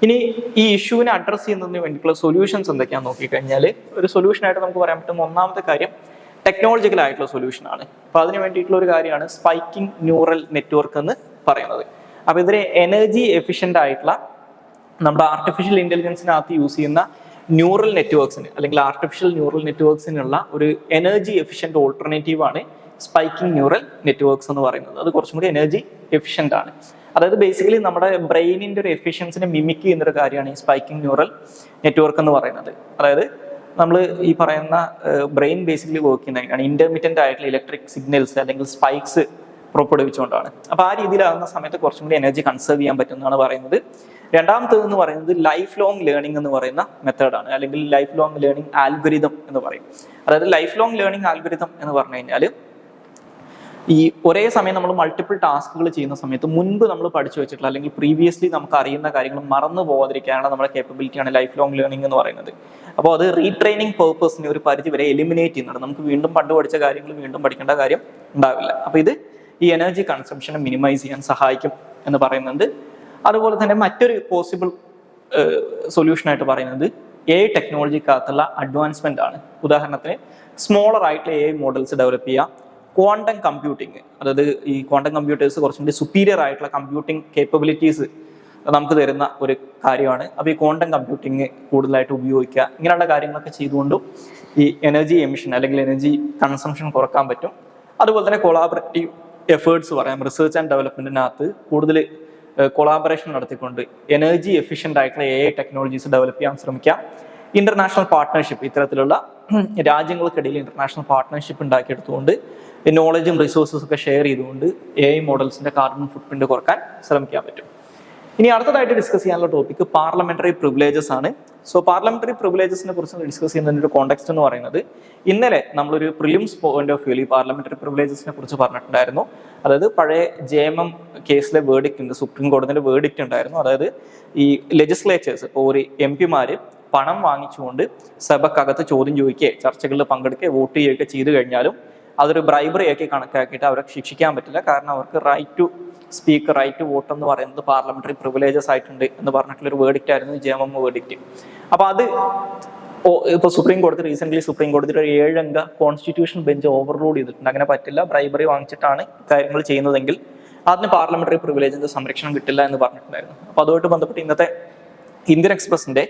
ഇനി ഈ ഇഷ്യൂവിനെ അഡ്രസ് ചെയ്യുന്നതിന് വേണ്ടിയിട്ടുള്ള സൊല്യൂഷൻസ് എന്തൊക്കെയാണെന്ന് നോക്കിക്കഴിഞ്ഞാൽ ഒരു സൊല്യൂഷനായിട്ട് നമുക്ക് പറയാൻ പറ്റുന്ന ഒന്നാമത്തെ കാര്യം ടെക്നോളജിക്കൽ ആയിട്ടുള്ള സൊല്യൂഷൻ ആണ്. അപ്പോൾ അതിന് വേണ്ടിയിട്ടുള്ള ഒരു കാര്യമാണ് സ്പൈക്കിംഗ് ന്യൂറൽ നെറ്റ്വർക്ക് എന്ന് പറയുന്നത്. അപ്പോൾ ഇതിന് എനർജി എഫിഷ്യൻ്റ് ആയിട്ടുള്ള നമ്മുടെ ആർട്ടിഫിഷ്യൽ ഇന്റലിജൻസിനകത്ത് യൂസ് ചെയ്യുന്ന ന്യൂറൽ നെറ്റ്വർക്സിന് അല്ലെങ്കിൽ ആർട്ടിഫിഷ്യൽ ന്യൂറൽ നെറ്റ്വർക്സിനുള്ള ഒരു എനർജി എഫിഷ്യൻ്റ് ഓൾട്ടർനേറ്റീവ് ആണ് സ്പൈക്കിംഗ് ന്യൂറൽ നെറ്റ്വർക്ക്സ് എന്ന് പറയുന്നത്. അത് കുറച്ചും കൂടി എനർജി എഫിഷ്യൻ്റ് ആണ്. അതായത് ബേസിക്കലി നമ്മുടെ ബ്രെയിനിൻ്റെ ഒരു എഫിഷ്യൻസിനെ മിമിക് ചെയ്യുന്നൊരു കാര്യമാണ് ഈ സ്പൈക്കിംഗ് ന്യൂറൽ നെറ്റ്വർക്ക് എന്ന് പറയുന്നത്. അതായത് നമ്മൾ ഈ പറയുന്ന ബ്രെയിൻ ബേസിക്കലി വർക്ക് ചെയ്യുന്നതാണ് ഇന്റർമീഡിയന്റ് ആയിട്ടുള്ള ഇലക്ട്രിക് സിഗ്നൽസ് അല്ലെങ്കിൽ സ്പൈക്സ് പുറപ്പെടുവിച്ചുകൊണ്ടാണ്. അപ്പോൾ ആ രീതിയിലാകുന്ന സമയത്ത് കുറച്ചും കൂടി എനർജി കൺസേർവ് ചെയ്യാൻ പറ്റുമെന്നാണ് പറയുന്നത്. രണ്ടാമത്തേത് എന്ന് പറയുന്നത് ലൈഫ് ലോങ് ലേണിംഗ് എന്ന് പറയുന്ന മെത്തേഡാണ്, അല്ലെങ്കിൽ ലൈഫ് ലോങ് ലേണിംഗ് ആൽഗോരിതം എന്ന് പറയും. അതായത് ലൈഫ് ലോങ് ലേണിംഗ് ആൽഗോരിതം എന്ന് പറഞ്ഞു കഴിഞ്ഞാൽ ഈ ഒരേ സമയം നമ്മൾ മൾട്ടിപ്പിൾ ടാസ്കുകൾ ചെയ്യുന്ന സമയത്ത് മുൻപ് നമ്മൾ പഠിച്ചു വെച്ചിട്ടുള്ള അല്ലെങ്കിൽ പ്രീവിയസ്ലി നമുക്ക് അറിയുന്ന കാര്യങ്ങൾ മറന്നു പോകാതിരിക്കാനുള്ള നമ്മുടെ കേപ്പബിലിറ്റിയാണ് ലൈഫ് ലോങ് ലേണിംഗ് എന്ന് പറയുന്നത്. അപ്പോൾ അത് റീട്രെയിനിങ് പേർപ്പസിനെ ഒരു പരിധി വരെ എലിമിനേറ്റ് ചെയ്യുന്നുണ്ട്. നമുക്ക് വീണ്ടും പണ്ട് പഠിച്ച കാര്യങ്ങൾ വീണ്ടും പഠിക്കേണ്ട കാര്യം ഉണ്ടാവില്ല. അപ്പോൾ ഇത് ഈ എനർജി കൺസംഷനെ മിനിമൈസ് ചെയ്യാൻ സഹായിക്കും എന്ന് പറയുന്നുണ്ട്. അതുപോലെ തന്നെ മറ്റൊരു പോസിബിൾ സൊല്യൂഷനായിട്ട് പറയുന്നത് AI ടെക്നോളജിക്കകത്തുള്ള അഡ്വാൻസ്മെന്റ് ആണ്. ഉദാഹരണത്തിന് സ്മോളർ ആയിട്ടുള്ള AI മോഡൽസ് ഡെവലപ്പ് ചെയ്യുക, ക്വാണ്ടം കമ്പ്യൂട്ടിങ്, അതായത് ഈ ക്വാണ്ടം കമ്പ്യൂട്ടേഴ്സ് കുറച്ചും കൂടി സുപ്പീരിയർ ആയിട്ടുള്ള കമ്പ്യൂട്ടിംഗ് കേപ്പബിലിറ്റീസ് നമുക്ക് തരുന്ന ഒരു കാര്യമാണ്. അപ്പോൾ ഈ ക്വാണ്ടം കമ്പ്യൂട്ടിങ് കൂടുതലായിട്ട് ഉപയോഗിക്കുക, ഇങ്ങനെയുള്ള കാര്യങ്ങളൊക്കെ ചെയ്തുകൊണ്ടും ഈ എനർജി എമിഷൻ അല്ലെങ്കിൽ എനർജി കൺസംഷൻ കുറക്കാൻ പറ്റും. അതുപോലെ തന്നെ കൊളാബറേറ്റീവ് എഫേർട്സ് പറയാം, റിസർച്ച് ആൻഡ് ഡെവലപ്മെന്റിനകത്ത് കൂടുതൽ കൊളാബറേഷൻ നടത്തിക്കൊണ്ട് എനർജി എഫിഷ്യൻ്റ് ആയിട്ടുള്ള AI ടെക്നോളജീസ് ഡെവലപ്പ് ചെയ്യാൻ ശ്രമിക്കാം. ഇന്റർനാഷണൽ പാർട്ട്ണർഷിപ്പ്, ഇത്തരത്തിലുള്ള രാജ്യങ്ങൾക്കിടയിൽ ഇന്റർനാഷണൽ പാർട്ട്ണർഷിപ്പ് ഉണ്ടാക്കിയെടുത്തുകൊണ്ട് നോളജും റിസോഴ്സസും ഒക്കെ ഷെയർ ചെയ്തുകൊണ്ട് AI മോഡൽസിന്റെ കാർബൺ ഫുട് പ്രിന്റ് കുറക്കാൻ ശ്രമിക്കാൻ പറ്റും. ഇനി അടുത്തതായിട്ട് ഡിസ്കസ് ചെയ്യാനുള്ള ടോപ്പിക് പാർലമെന്ററി പ്രിവിലേജസ് ആണ്. സോ പാർലമെന്ററി പ്രിവിലേജസിനെ കുറിച്ച് ഡിസ്കസ് ചെയ്യുന്നതിന്റെ ഒരു കോണ്ടെക്സ്റ്റ് എന്ന് പറയുന്നത്, ഇന്നലെ നമ്മളൊരു പ്രിലിംസ് പോയിന്റ് ഓഫ് വ്യൂ ഈ പാർലമെന്ററി പ്രിവിലേജസിനെ കുറിച്ച് പറഞ്ഞിട്ടുണ്ടായിരുന്നു. അതായത് പഴയ JMM കേസിലെ വേർഡിക്റ്റ് ഉണ്ട്, സുപ്രീം കോടതിന്റെ വേർഡിക്റ്റ് ഉണ്ടായിരുന്നു. അതായത് ഈ ലെജിസ്ലേച്ചേഴ്സ്, ഇപ്പോൾ ഒരു MP പണം വാങ്ങിച്ചുകൊണ്ട് സഭക്കകത്ത് ചോദ്യം ചോദിക്കുകയോ ചർച്ചകളിൽ പങ്കെടുക്കുകയോ വോട്ട് ചെയ്യുകയൊക്കെ ചെയ്തു കഴിഞ്ഞാലും അതൊരു ബ്രൈബറി ആക്കി കണക്കാക്കിയിട്ട് അവരെ ശിക്ഷിക്കാൻ പറ്റില്ല. കാരണം അവർക്ക് right to speak, right to vote എന്ന് പറയുന്നത് പാർലമെന്ററി പ്രിവിലേജസ് ആയിട്ടുണ്ട് എന്ന് പറഞ്ഞിട്ടുള്ളൊരു വേർഡിക്റ്റ് ആയിരുന്നു JMM വേർഡിക്റ്റ്. അപ്പൊ അത് ഇപ്പൊ സുപ്രീം കോടതിയുടെ ഒരു 7 അംഗ കോൺസ്റ്റിറ്റ്യൂഷൻ ബെഞ്ച് ഓവർറൂൾ ചെയ്തിട്ടുണ്ട്. അങ്ങനെ പറ്റില്ല, ബ്രൈബറി വാങ്ങിച്ചിട്ടാണ് കാര്യങ്ങൾ ചെയ്യുന്നതെങ്കിൽ അതിന് പാർലമെന്ററി പ്രിവിലേജിന്റെ സംരക്ഷണം കിട്ടില്ല എന്ന് പറഞ്ഞിട്ടുണ്ടായിരുന്നു. അപ്പൊ അതുമായിട്ട് ബന്ധപ്പെട്ട് ഇന്നത്തെ ഇന്ത്യൻ എക്സ്പ്രസിന്റെ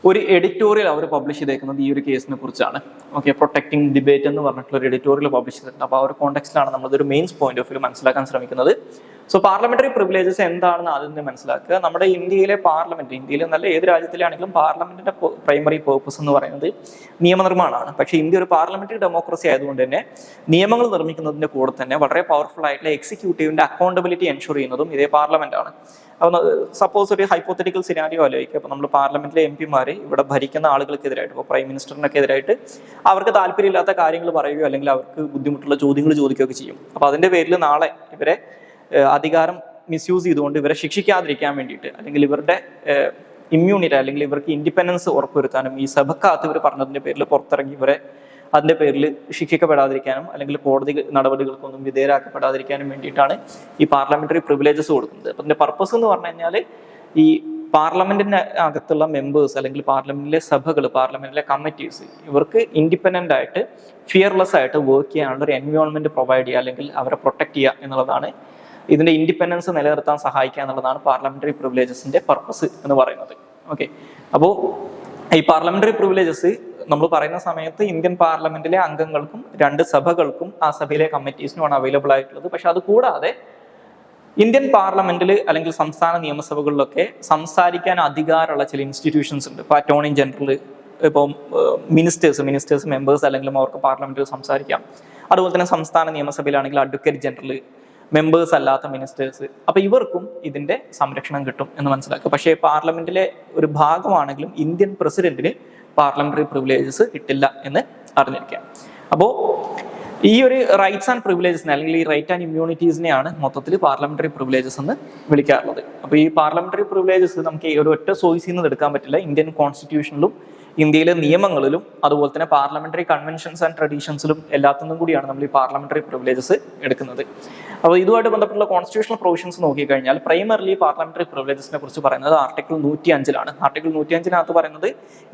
ഒരു എഡിറ്റോറിയൽ അവർ പബ്ലിഷ് ചെയ്തേക്കുന്നത് ഈ ഒരു കേസിനെ കുറിച്ചാണ്. ഓക്കെ, പ്രൊട്ടക്ടിങ് ഡിബേറ്റ് എന്ന് പറഞ്ഞിട്ടുള്ള ഒരു എഡിറ്റോറിയൽ പബ്ലിഷ് ചെയ്തിട്ടുണ്ട്. അപ്പോൾ ആ ഒരു കോണ്ടെക്സ്റ്റിലാണ് നമ്മളൊരു മെയിൻസ് പോയിന്റ് ഓഫ് വ്യൂ മനസ്സിലാക്കാൻ ശ്രമിക്കുന്നത്. സോ പാർലമെന്ററി പ്രിവിലേജസ് എന്താണെന്ന് ആദ്യം തന്നെ മനസ്സിലാക്കുക. നമ്മുടെ ഇന്ത്യയിലെ പാർലമെന്റ്, ഇന്ത്യയിൽ നല്ല ഏത് രാജ്യത്തിലാണെങ്കിലും പാർലമെന്റിന്റെ പ്രൈമറി പേർപ്പസ് എന്ന് പറയുന്നത് നിയമനിർമ്മാണമാണ്. പക്ഷേ ഇന്ത്യ ഒരു പാർലമെന്ററി ഡെമോക്രസി ആയതുകൊണ്ട് തന്നെ നിയമങ്ങൾ നിർമ്മിക്കുന്നതിന്റെ കൂടെ തന്നെ വളരെ പവർഫുൾ ആയിട്ടുള്ള എക്സിക്യൂട്ടീവിന്റെ അക്കൗണ്ടബിലിറ്റി എൻഷുർ ചെയ്യുന്നതും ഇതേ പാർലമെന്റ് ആണ്. അപ്പോൾ സപ്പോസ് ഒരു ഹൈപ്പോത്തറ്റിക്കൽ സിനാരിയോ ആലോചിക്കുക. അപ്പോൾ നമ്മൾ പാർലമെന്റിലെ MP ഇവിടെ ഭരിക്കുന്ന ആളുകൾക്കെതിരായിട്ട്, ഇപ്പോൾ പ്രൈം മിനിസ്റ്ററിനൊക്കെ എതിരായിട്ട് അവർക്ക് താല്പര്യമില്ലാത്ത കാര്യങ്ങൾ പറയുകയോ അല്ലെങ്കിൽ അവർക്ക് ബുദ്ധിമുട്ടുള്ള ചോദ്യങ്ങൾ ചോദിക്കുകയൊക്കെ ചെയ്യും. അപ്പോൾ അതിന്റെ പേരിൽ നാളെ ഇവരെ അധികാരം മിസ്യൂസ് ചെയ്തുകൊണ്ട് ഇവരെ ശിക്ഷിക്കാതിരിക്കാൻ വേണ്ടിയിട്ട്, അല്ലെങ്കിൽ ഇവരുടെ ഇമ്മ്യൂണിറ്റി അല്ലെങ്കിൽ ഇവർക്ക് ഇൻഡിപെൻഡൻസ് ഉറപ്പുവരുത്താനും ഈ സഭക്കകത്ത് ഇവർ പറഞ്ഞതിന്റെ പേരിൽ പുറത്തിറങ്ങി ഇവരെ അതിന്റെ പേരിൽ ശിക്ഷിക്കപ്പെടാതിരിക്കാനും അല്ലെങ്കിൽ കോടതി നടപടികൾക്കൊന്നും വിധേയരാക്കപ്പെടാതിരിക്കാനും വേണ്ടിയിട്ടാണ് ഈ പാർലമെന്ററി പ്രിവിലേജസ് കൊടുക്കുന്നത്. അപ്പം അതിന്റെ പർപ്പസ് എന്ന് പറഞ്ഞു കഴിഞ്ഞാൽ ഈ പാർലമെന്റിന്റെ അകത്തുള്ള മെമ്പേഴ്സ് അല്ലെങ്കിൽ പാർലമെന്റിലെ സഭകൾ, പാർലമെന്റിലെ കമ്മിറ്റീസ് ഇവർക്ക് ഇൻഡിപെൻഡന്റ് ആയിട്ട് ഫിയർലെസ് ആയിട്ട് വർക്ക് ചെയ്യാനുള്ള ഒരു എൻവയോൺമെന്റ് പ്രൊവൈഡ് ചെയ്യുക അല്ലെങ്കിൽ അവരെ പ്രൊട്ടക്ട് ചെയ്യുക എന്നുള്ളതാണ്, ഇതിന്റെ ഇൻഡിപെൻഡൻസ് നിലനിർത്താൻ സഹായിക്കുക എന്നുള്ളതാണ് പാർലമെന്ററി പ്രിവിലേജസിന്റെ പർപ്പസ് എന്ന് പറയുന്നത്. ഓക്കെ, അപ്പോൾ ഈ പാർലമെന്ററി പ്രിവിലേജസ് നമ്മൾ പറയുന്ന സമയത്ത് ഇന്ത്യൻ പാർലമെന്റിലെ അംഗങ്ങൾക്കും 2 സഭകൾക്കും ആ സഭയിലെ കമ്മിറ്റീസിനുമാണ് അവൈലബിൾ ആയിട്ടുള്ളത്. പക്ഷെ അത് കൂടാതെ ഇന്ത്യൻ പാർലമെന്റിൽ അല്ലെങ്കിൽ സംസ്ഥാന നിയമസഭകളിലൊക്കെ സംസാരിക്കാൻ അധികാരമുള്ള ചില ഇൻസ്റ്റിറ്റ്യൂഷൻസ് ഉണ്ട്. ഇപ്പോൾ അറ്റോർണി ജനറൽ, ഇപ്പം മിനിസ്റ്റേഴ്സ് മെമ്പേഴ്സ് അല്ലെങ്കിൽ അവർക്ക് പാർലമെന്റിൽ സംസാരിക്കാം. അതുപോലെ തന്നെ സംസ്ഥാന നിയമസഭയിലാണെങ്കിൽ അഡ്വക്കേറ്റ് ജനറൽ, മെമ്പേഴ്സ് അല്ലാത്ത മിനിസ്റ്റേഴ്സ്, അപ്പൊ ഇവർക്കും ഇതിന്റെ സംരക്ഷണം കിട്ടും എന്ന് മനസ്സിലാക്കുക. പക്ഷേ പാർലമെന്റിലെ ഒരു ഭാഗമാണെങ്കിലും ഇന്ത്യൻ പ്രസിഡന്റിന് പാർലമെന്ററി പ്രിവിലേജസ് കിട്ടില്ല എന്ന് അറിഞ്ഞിരിക്കുക. അപ്പോൾ ഈ ഒരു റൈറ്റ്സ് ആൻഡ് പ്രിവിലേജസിനെ അല്ലെങ്കിൽ ഈ റൈറ്റ് ആൻഡ് ഇമ്മ്യൂണിറ്റീസിനെയാണ് മൊത്തത്തിൽ പാർലമെന്ററി പ്രിവിലേജസ് എന്ന് വിളിക്കാറുള്ളത്. അപ്പോൾ ഈ പാർലമെന്ററി പ്രിവിലേജസ് നമുക്ക് ഒരു ഒറ്റ സോഴ്സിൽ നിന്ന് എടുക്കാൻ പറ്റില്ല. ഇന്ത്യൻ കോൺസ്റ്റിറ്റ്യൂഷനിലും ഇന്ത്യയിലെ നിയമങ്ങളിലും അതുപോലെ തന്നെ പാർലമെന്ററി കൺവെൻഷൻസ് ആൻഡ് ട്രഡീഷൻസിലും എല്ലാത്തിനും കൂടിയാണ് നമ്മൾ ഈ പാർലമെന്ററി പ്രിവിലേജസ് എടുക്കുന്നത്. അപ്പോൾ ഇതുമായിട്ട് ബന്ധപ്പെട്ടുള്ള കോൺസ്റ്റിറ്റ്യൂഷണൽ പ്രൊവിഷൻസ് നോക്കിക്കഴിഞ്ഞാൽ പ്രൈമറിലി പാർലമെന്ററി പ്രിവിലേജസിനെ കുറിച്ച് പറയുന്നത് ആർട്ടിക്കിൾ 105 ആർട്ടിക്കിൾ 105 പറയുന്നത്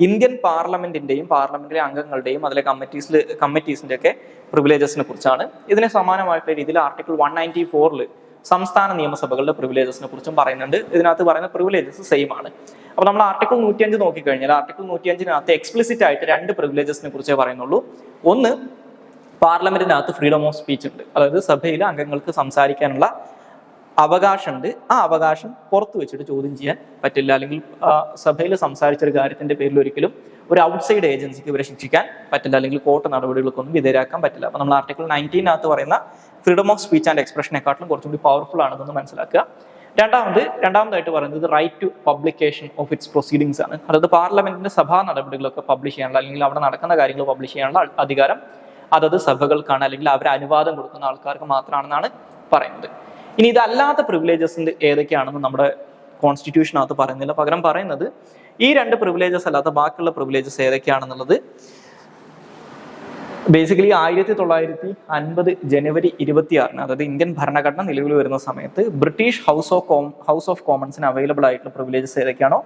ഇന്ത്യൻ പാർലമെന്റിന്റെയും പാർലമെന്റിലെ അംഗങ്ങളുടെയും അതിലെ കമ്മിറ്റീസിന്റെ ഒക്കെ പ്രിവിലേജസിനെ കുറിച്ചാണ്. ഇതിന് സമാനമായിട്ടുള്ള രീതിയിൽ ആർട്ടിക്കിൾ 194 സംസ്ഥാന നിയമസഭകളുടെ പ്രിവിലേജസിനെ കുറിച്ചും പറയുന്നുണ്ട്. ഇതിനകത്ത് പറയുന്ന പ്രിവിലേജസ് സെയിം ആണ്. അപ്പോൾ നമ്മൾ ആർട്ടിക്കിൾ 105 നോക്കിക്കഴിഞ്ഞാൽ ആർട്ടിക്കിൾ 105 എക്സ്പ്ലിസിറ്റ് ആയിട്ട് 2 പ്രിവിലേജസിനെ കുറിച്ചേ പറയുന്നുള്ളൂ. ഒന്ന്, പാർലമെന്റിനകത്ത് ഫ്രീഡം ഓഫ് സ്പീച്ച് ഉണ്ട്, അതായത് സഭയിലെ അംഗങ്ങൾക്ക് സംസാരിക്കാനുള്ള അവകാശമുണ്ട്. ആ അവകാശം പുറത്തു വെച്ചിട്ട് ചോദ്യം ചെയ്യാൻ പറ്റില്ല, അല്ലെങ്കിൽ സഭയിൽ സംസാരിച്ചൊരു കാര്യത്തിന്റെ പേരിൽ ഒരിക്കലും ഒരു ഔട്ട്സൈഡ് ഏജൻസിക്ക് ഇവരെ ശിക്ഷിക്കാൻ പറ്റില്ല, അല്ലെങ്കിൽ കോർട്ട് നടപടികൾക്കൊന്നും വിധേയരാക്കാൻ പറ്റില്ല. അപ്പോൾ നമ്മൾ ആർട്ടിക്കിൾ 19 പറയുന്ന ഫ്രീഡം ഓഫ് സ്പീച്ച് ആൻഡ് എക്സ്പ്രഷനെക്കാട്ടിലും കുറച്ചും കൂടി പവർഫുൾ ആണെന്ന് മനസ്സിലാക്കുക. രണ്ടാമതായിട്ട് പറയുന്നത് right to publication of its proceedings ആണ്. അതായത് പാർലമെന്റിന്റെ സഭാ നടപടികളൊക്കെ പബ്ലിഷ് ചെയ്യാനുള്ള അല്ലെങ്കിൽ അവിടെ നടക്കുന്ന കാര്യങ്ങൾ പബ്ലിഷ് ചെയ്യാനുള്ള അധികാരം അതത് സഭകൾക്കാണ്, അല്ലെങ്കിൽ അവരെ അനുവാദം കൊടുക്കുന്ന ആൾക്കാർക്ക് മാത്രമാണെന്നാണ് പറയുന്നത്. ഇനി ഇതല്ലാത്ത പ്രിവിലേജസിന്റെ ഏതൊക്കെയാണെന്ന് നമ്മുടെ കോൺസ്റ്റിറ്റ്യൂഷനകത്ത് പറയുന്നില്ല. പകരം പറയുന്നത് ഈ 2 പ്രിവിലേജസ് അല്ലാത്ത ബാക്കിയുള്ള പ്രിവിലേജസ് ഏതൊക്കെയാണെന്നുള്ളത് ബേസിക്കലി 1950 ജനുവരി 26 അതായത് ഇന്ത്യൻ ഭരണഘടന നിലവിൽ വരുന്ന സമയത്ത് ബ്രിട്ടീഷ് ഹൗസ് ഓഫ് കോമൺസിന് അവൈലബിൾ ആയിട്ടുള്ള പ്രിവിലേജസ് ഏതൊക്കെയാണോ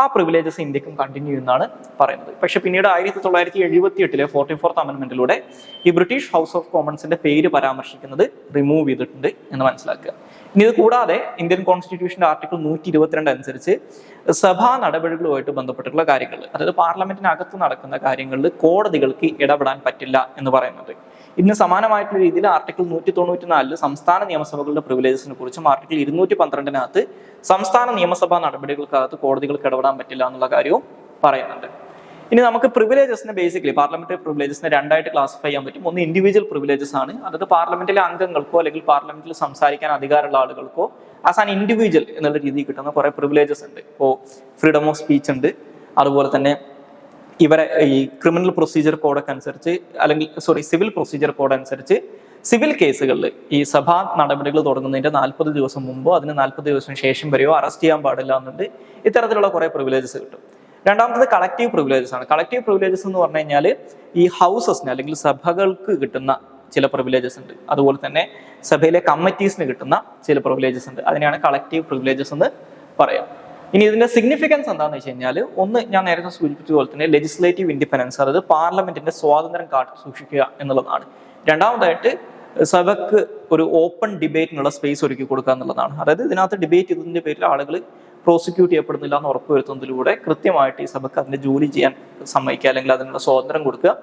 ആ പ്രിവിലേജസ് ഇന്ത്യക്കും കണ്ടിന്യൂ എന്നാണ് പറയുന്നത്. പക്ഷെ പിന്നീട് 1978 44th അമെന്റ്മെന്റിലൂടെ ഈ ബ്രിട്ടീഷ് ഹൗസ് ഓഫ് കോമൺസിന്റെ പേര് പരാമർശിക്കുന്നത് റിമൂവ് ചെയ്തിട്ടുണ്ട് എന്ന് മനസ്സിലാക്കുക. ഇനി ഇത് കൂടാതെ ഇന്ത്യൻ കോൺസ്റ്റിറ്റ്യൂഷന്റെ ആർട്ടിക്കിൾ 122 അനുസരിച്ച് സഭാ നടപടികളുമായിട്ട് ബന്ധപ്പെട്ടിട്ടുള്ള കാര്യങ്ങൾ, അതായത് പാർലമെന്റിനകത്ത് നടക്കുന്ന കാര്യങ്ങളിൽ കോടതികൾക്ക് ഇടപെടാൻ പറ്റില്ല എന്ന് പറയുന്നുണ്ട്. ഇതിന് സമാനമായിട്ടുള്ള രീതിയിൽ ആർട്ടിക്കിൾ 194 സംസ്ഥാന നിയമസഭകളുടെ പ്രിവിലേജസിനെ കുറിച്ചും ആർട്ടിക്കിൾ 212 സംസ്ഥാന നിയമസഭാ നടപടികൾക്കകത്ത് കോടതികൾക്ക് ഇടപെടാൻ പറ്റില്ല എന്നുള്ള കാര്യവും പറയുന്നുണ്ട്. ഇനി നമുക്ക് പ്രിവിലേജസിനെ ബേസിക്കലി പാർലമെന്ററി പ്രിവിലേജസിനെ രണ്ടായിട്ട് ക്ലാസിഫൈ ചെയ്യാൻ പറ്റും. ഒന്ന് ഇൻഡിവിജ്വൽ പ്രിവിലേജസ് ആണ്, അതായത് പാർലമെന്റിലെ അംഗങ്ങൾക്കോ അല്ലെങ്കിൽ പാർലമെന്റിൽ സംസാരിക്കാൻ അധികാരമുള്ള ആളുകൾക്കോ ആസ് ആൻ ഇൻഡിവിജ്വൽ എന്നുള്ള രീതിയിൽ കിട്ടുന്ന കുറെ പ്രിവിലേജസ് ഉണ്ട്. ഇപ്പോൾ ഫ്രീഡം ഓഫ് സ്പീച്ച് ഉണ്ട്, അതുപോലെ തന്നെ ഇവരെ ഈ ക്രിമിനൽ പ്രൊസീജിയർ കോഡൊക്കെ അനുസരിച്ച് അല്ലെങ്കിൽ സിവിൽ പ്രൊസീജിയർ കോഡ് അനുസരിച്ച് സിവിൽ കേസുകളിൽ ഈ സഭാ നടപടികൾ തുടങ്ങുന്നതിന്റെ 40 ദിവസം മുമ്പോ അതിന് 40 ദിവസം ശേഷം വരെയോ അറസ്റ്റ് ചെയ്യാൻ പാടില്ല എന്നുണ്ട്. ഇത്തരത്തിലുള്ള കുറെ പ്രിവിലേജസ് കിട്ടും. രണ്ടാമത്തത് കളക്റ്റീവ് പ്രിവിലേജസ് ആണ്. കളക്റ്റീവ് പ്രിവിലേജസ് എന്ന് പറഞ്ഞു കഴിഞ്ഞാൽ ഈ ഹൗസസിന് അല്ലെങ്കിൽ സഭകൾക്ക് കിട്ടുന്ന ചില പ്രിവിലേജസ് ഉണ്ട്, അതുപോലെ തന്നെ സഭയിലെ കമ്മിറ്റീസിന് കിട്ടുന്ന ചില പ്രിവിലേജസ് ഉണ്ട്. അതിനെയാണ് കളക്റ്റീവ് പ്രിവിലേജസ് എന്ന് പറയാം. ഇനി ഇതിന്റെ സിഗ്നിഫിക്കൻസ് എന്താണെന്ന് വെച്ച് കഴിഞ്ഞാൽ, ഒന്ന് ഞാൻ നേരത്തെ സൂചിപ്പിച്ച പോലെ തന്നെ ലെജിസ്ലേറ്റീവ് ഇൻഡിപെൻഡൻസ്, അതായത് പാർലമെന്റിന്റെ സ്വാതന്ത്ര്യം കാത്തു സൂക്ഷിക്കുക എന്നുള്ളതാണ്. രണ്ടാമതായിട്ട് സഭക്ക് ഒരു ഓപ്പൺ ഡിബേറ്റിനുള്ള സ്പേസ് ഒരുക്കി കൊടുക്കുക എന്നുള്ളതാണ്. അതായത് ഇതിനകത്ത് ഡിബേറ്റ് ചെയ്തതിന്റെ പേരിൽ ആളുകൾ പ്രോസിക്യൂട്ട് ചെയ്യപ്പെടുന്നില്ല എന്ന് ഉറപ്പുവരുത്തുന്നതിലൂടെ കൃത്യമായിട്ട് ഈ സഭക്ക് അതിന്റെ ജോലി ചെയ്യാൻ സമ്മതിക്കുക അല്ലെങ്കിൽ അതിനുള്ള സ്വാതന്ത്ര്യം കൊടുക്കുക.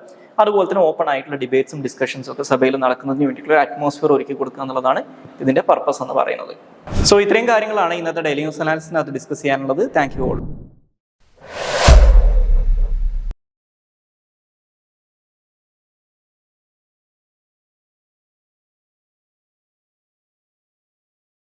അതുപോലെ തന്നെ ഓപ്പൺ ആയിട്ടുള്ള ഡിബേറ്റ്സും ഡിസ്കഷൻസും ഒക്കെ സഭയിൽ നടക്കുന്നതിന് വേണ്ടിയിട്ടുള്ള അറ്റ്മോസ്ഫിയർ ഒരുക്കി കൊടുക്കുക എന്നുള്ളതാണ് ഇതിന്റെ പർപ്പസ് എന്ന് പറയുന്നത്. സോ ഇത്രയും കാര്യങ്ങളാണ് ഇന്നത്തെ ഡെയിലി ന്യൂസ് അനാലിസിനകത്ത് ഡിസ്കസ് ചെയ്യാനുള്ളത്. Thank you all.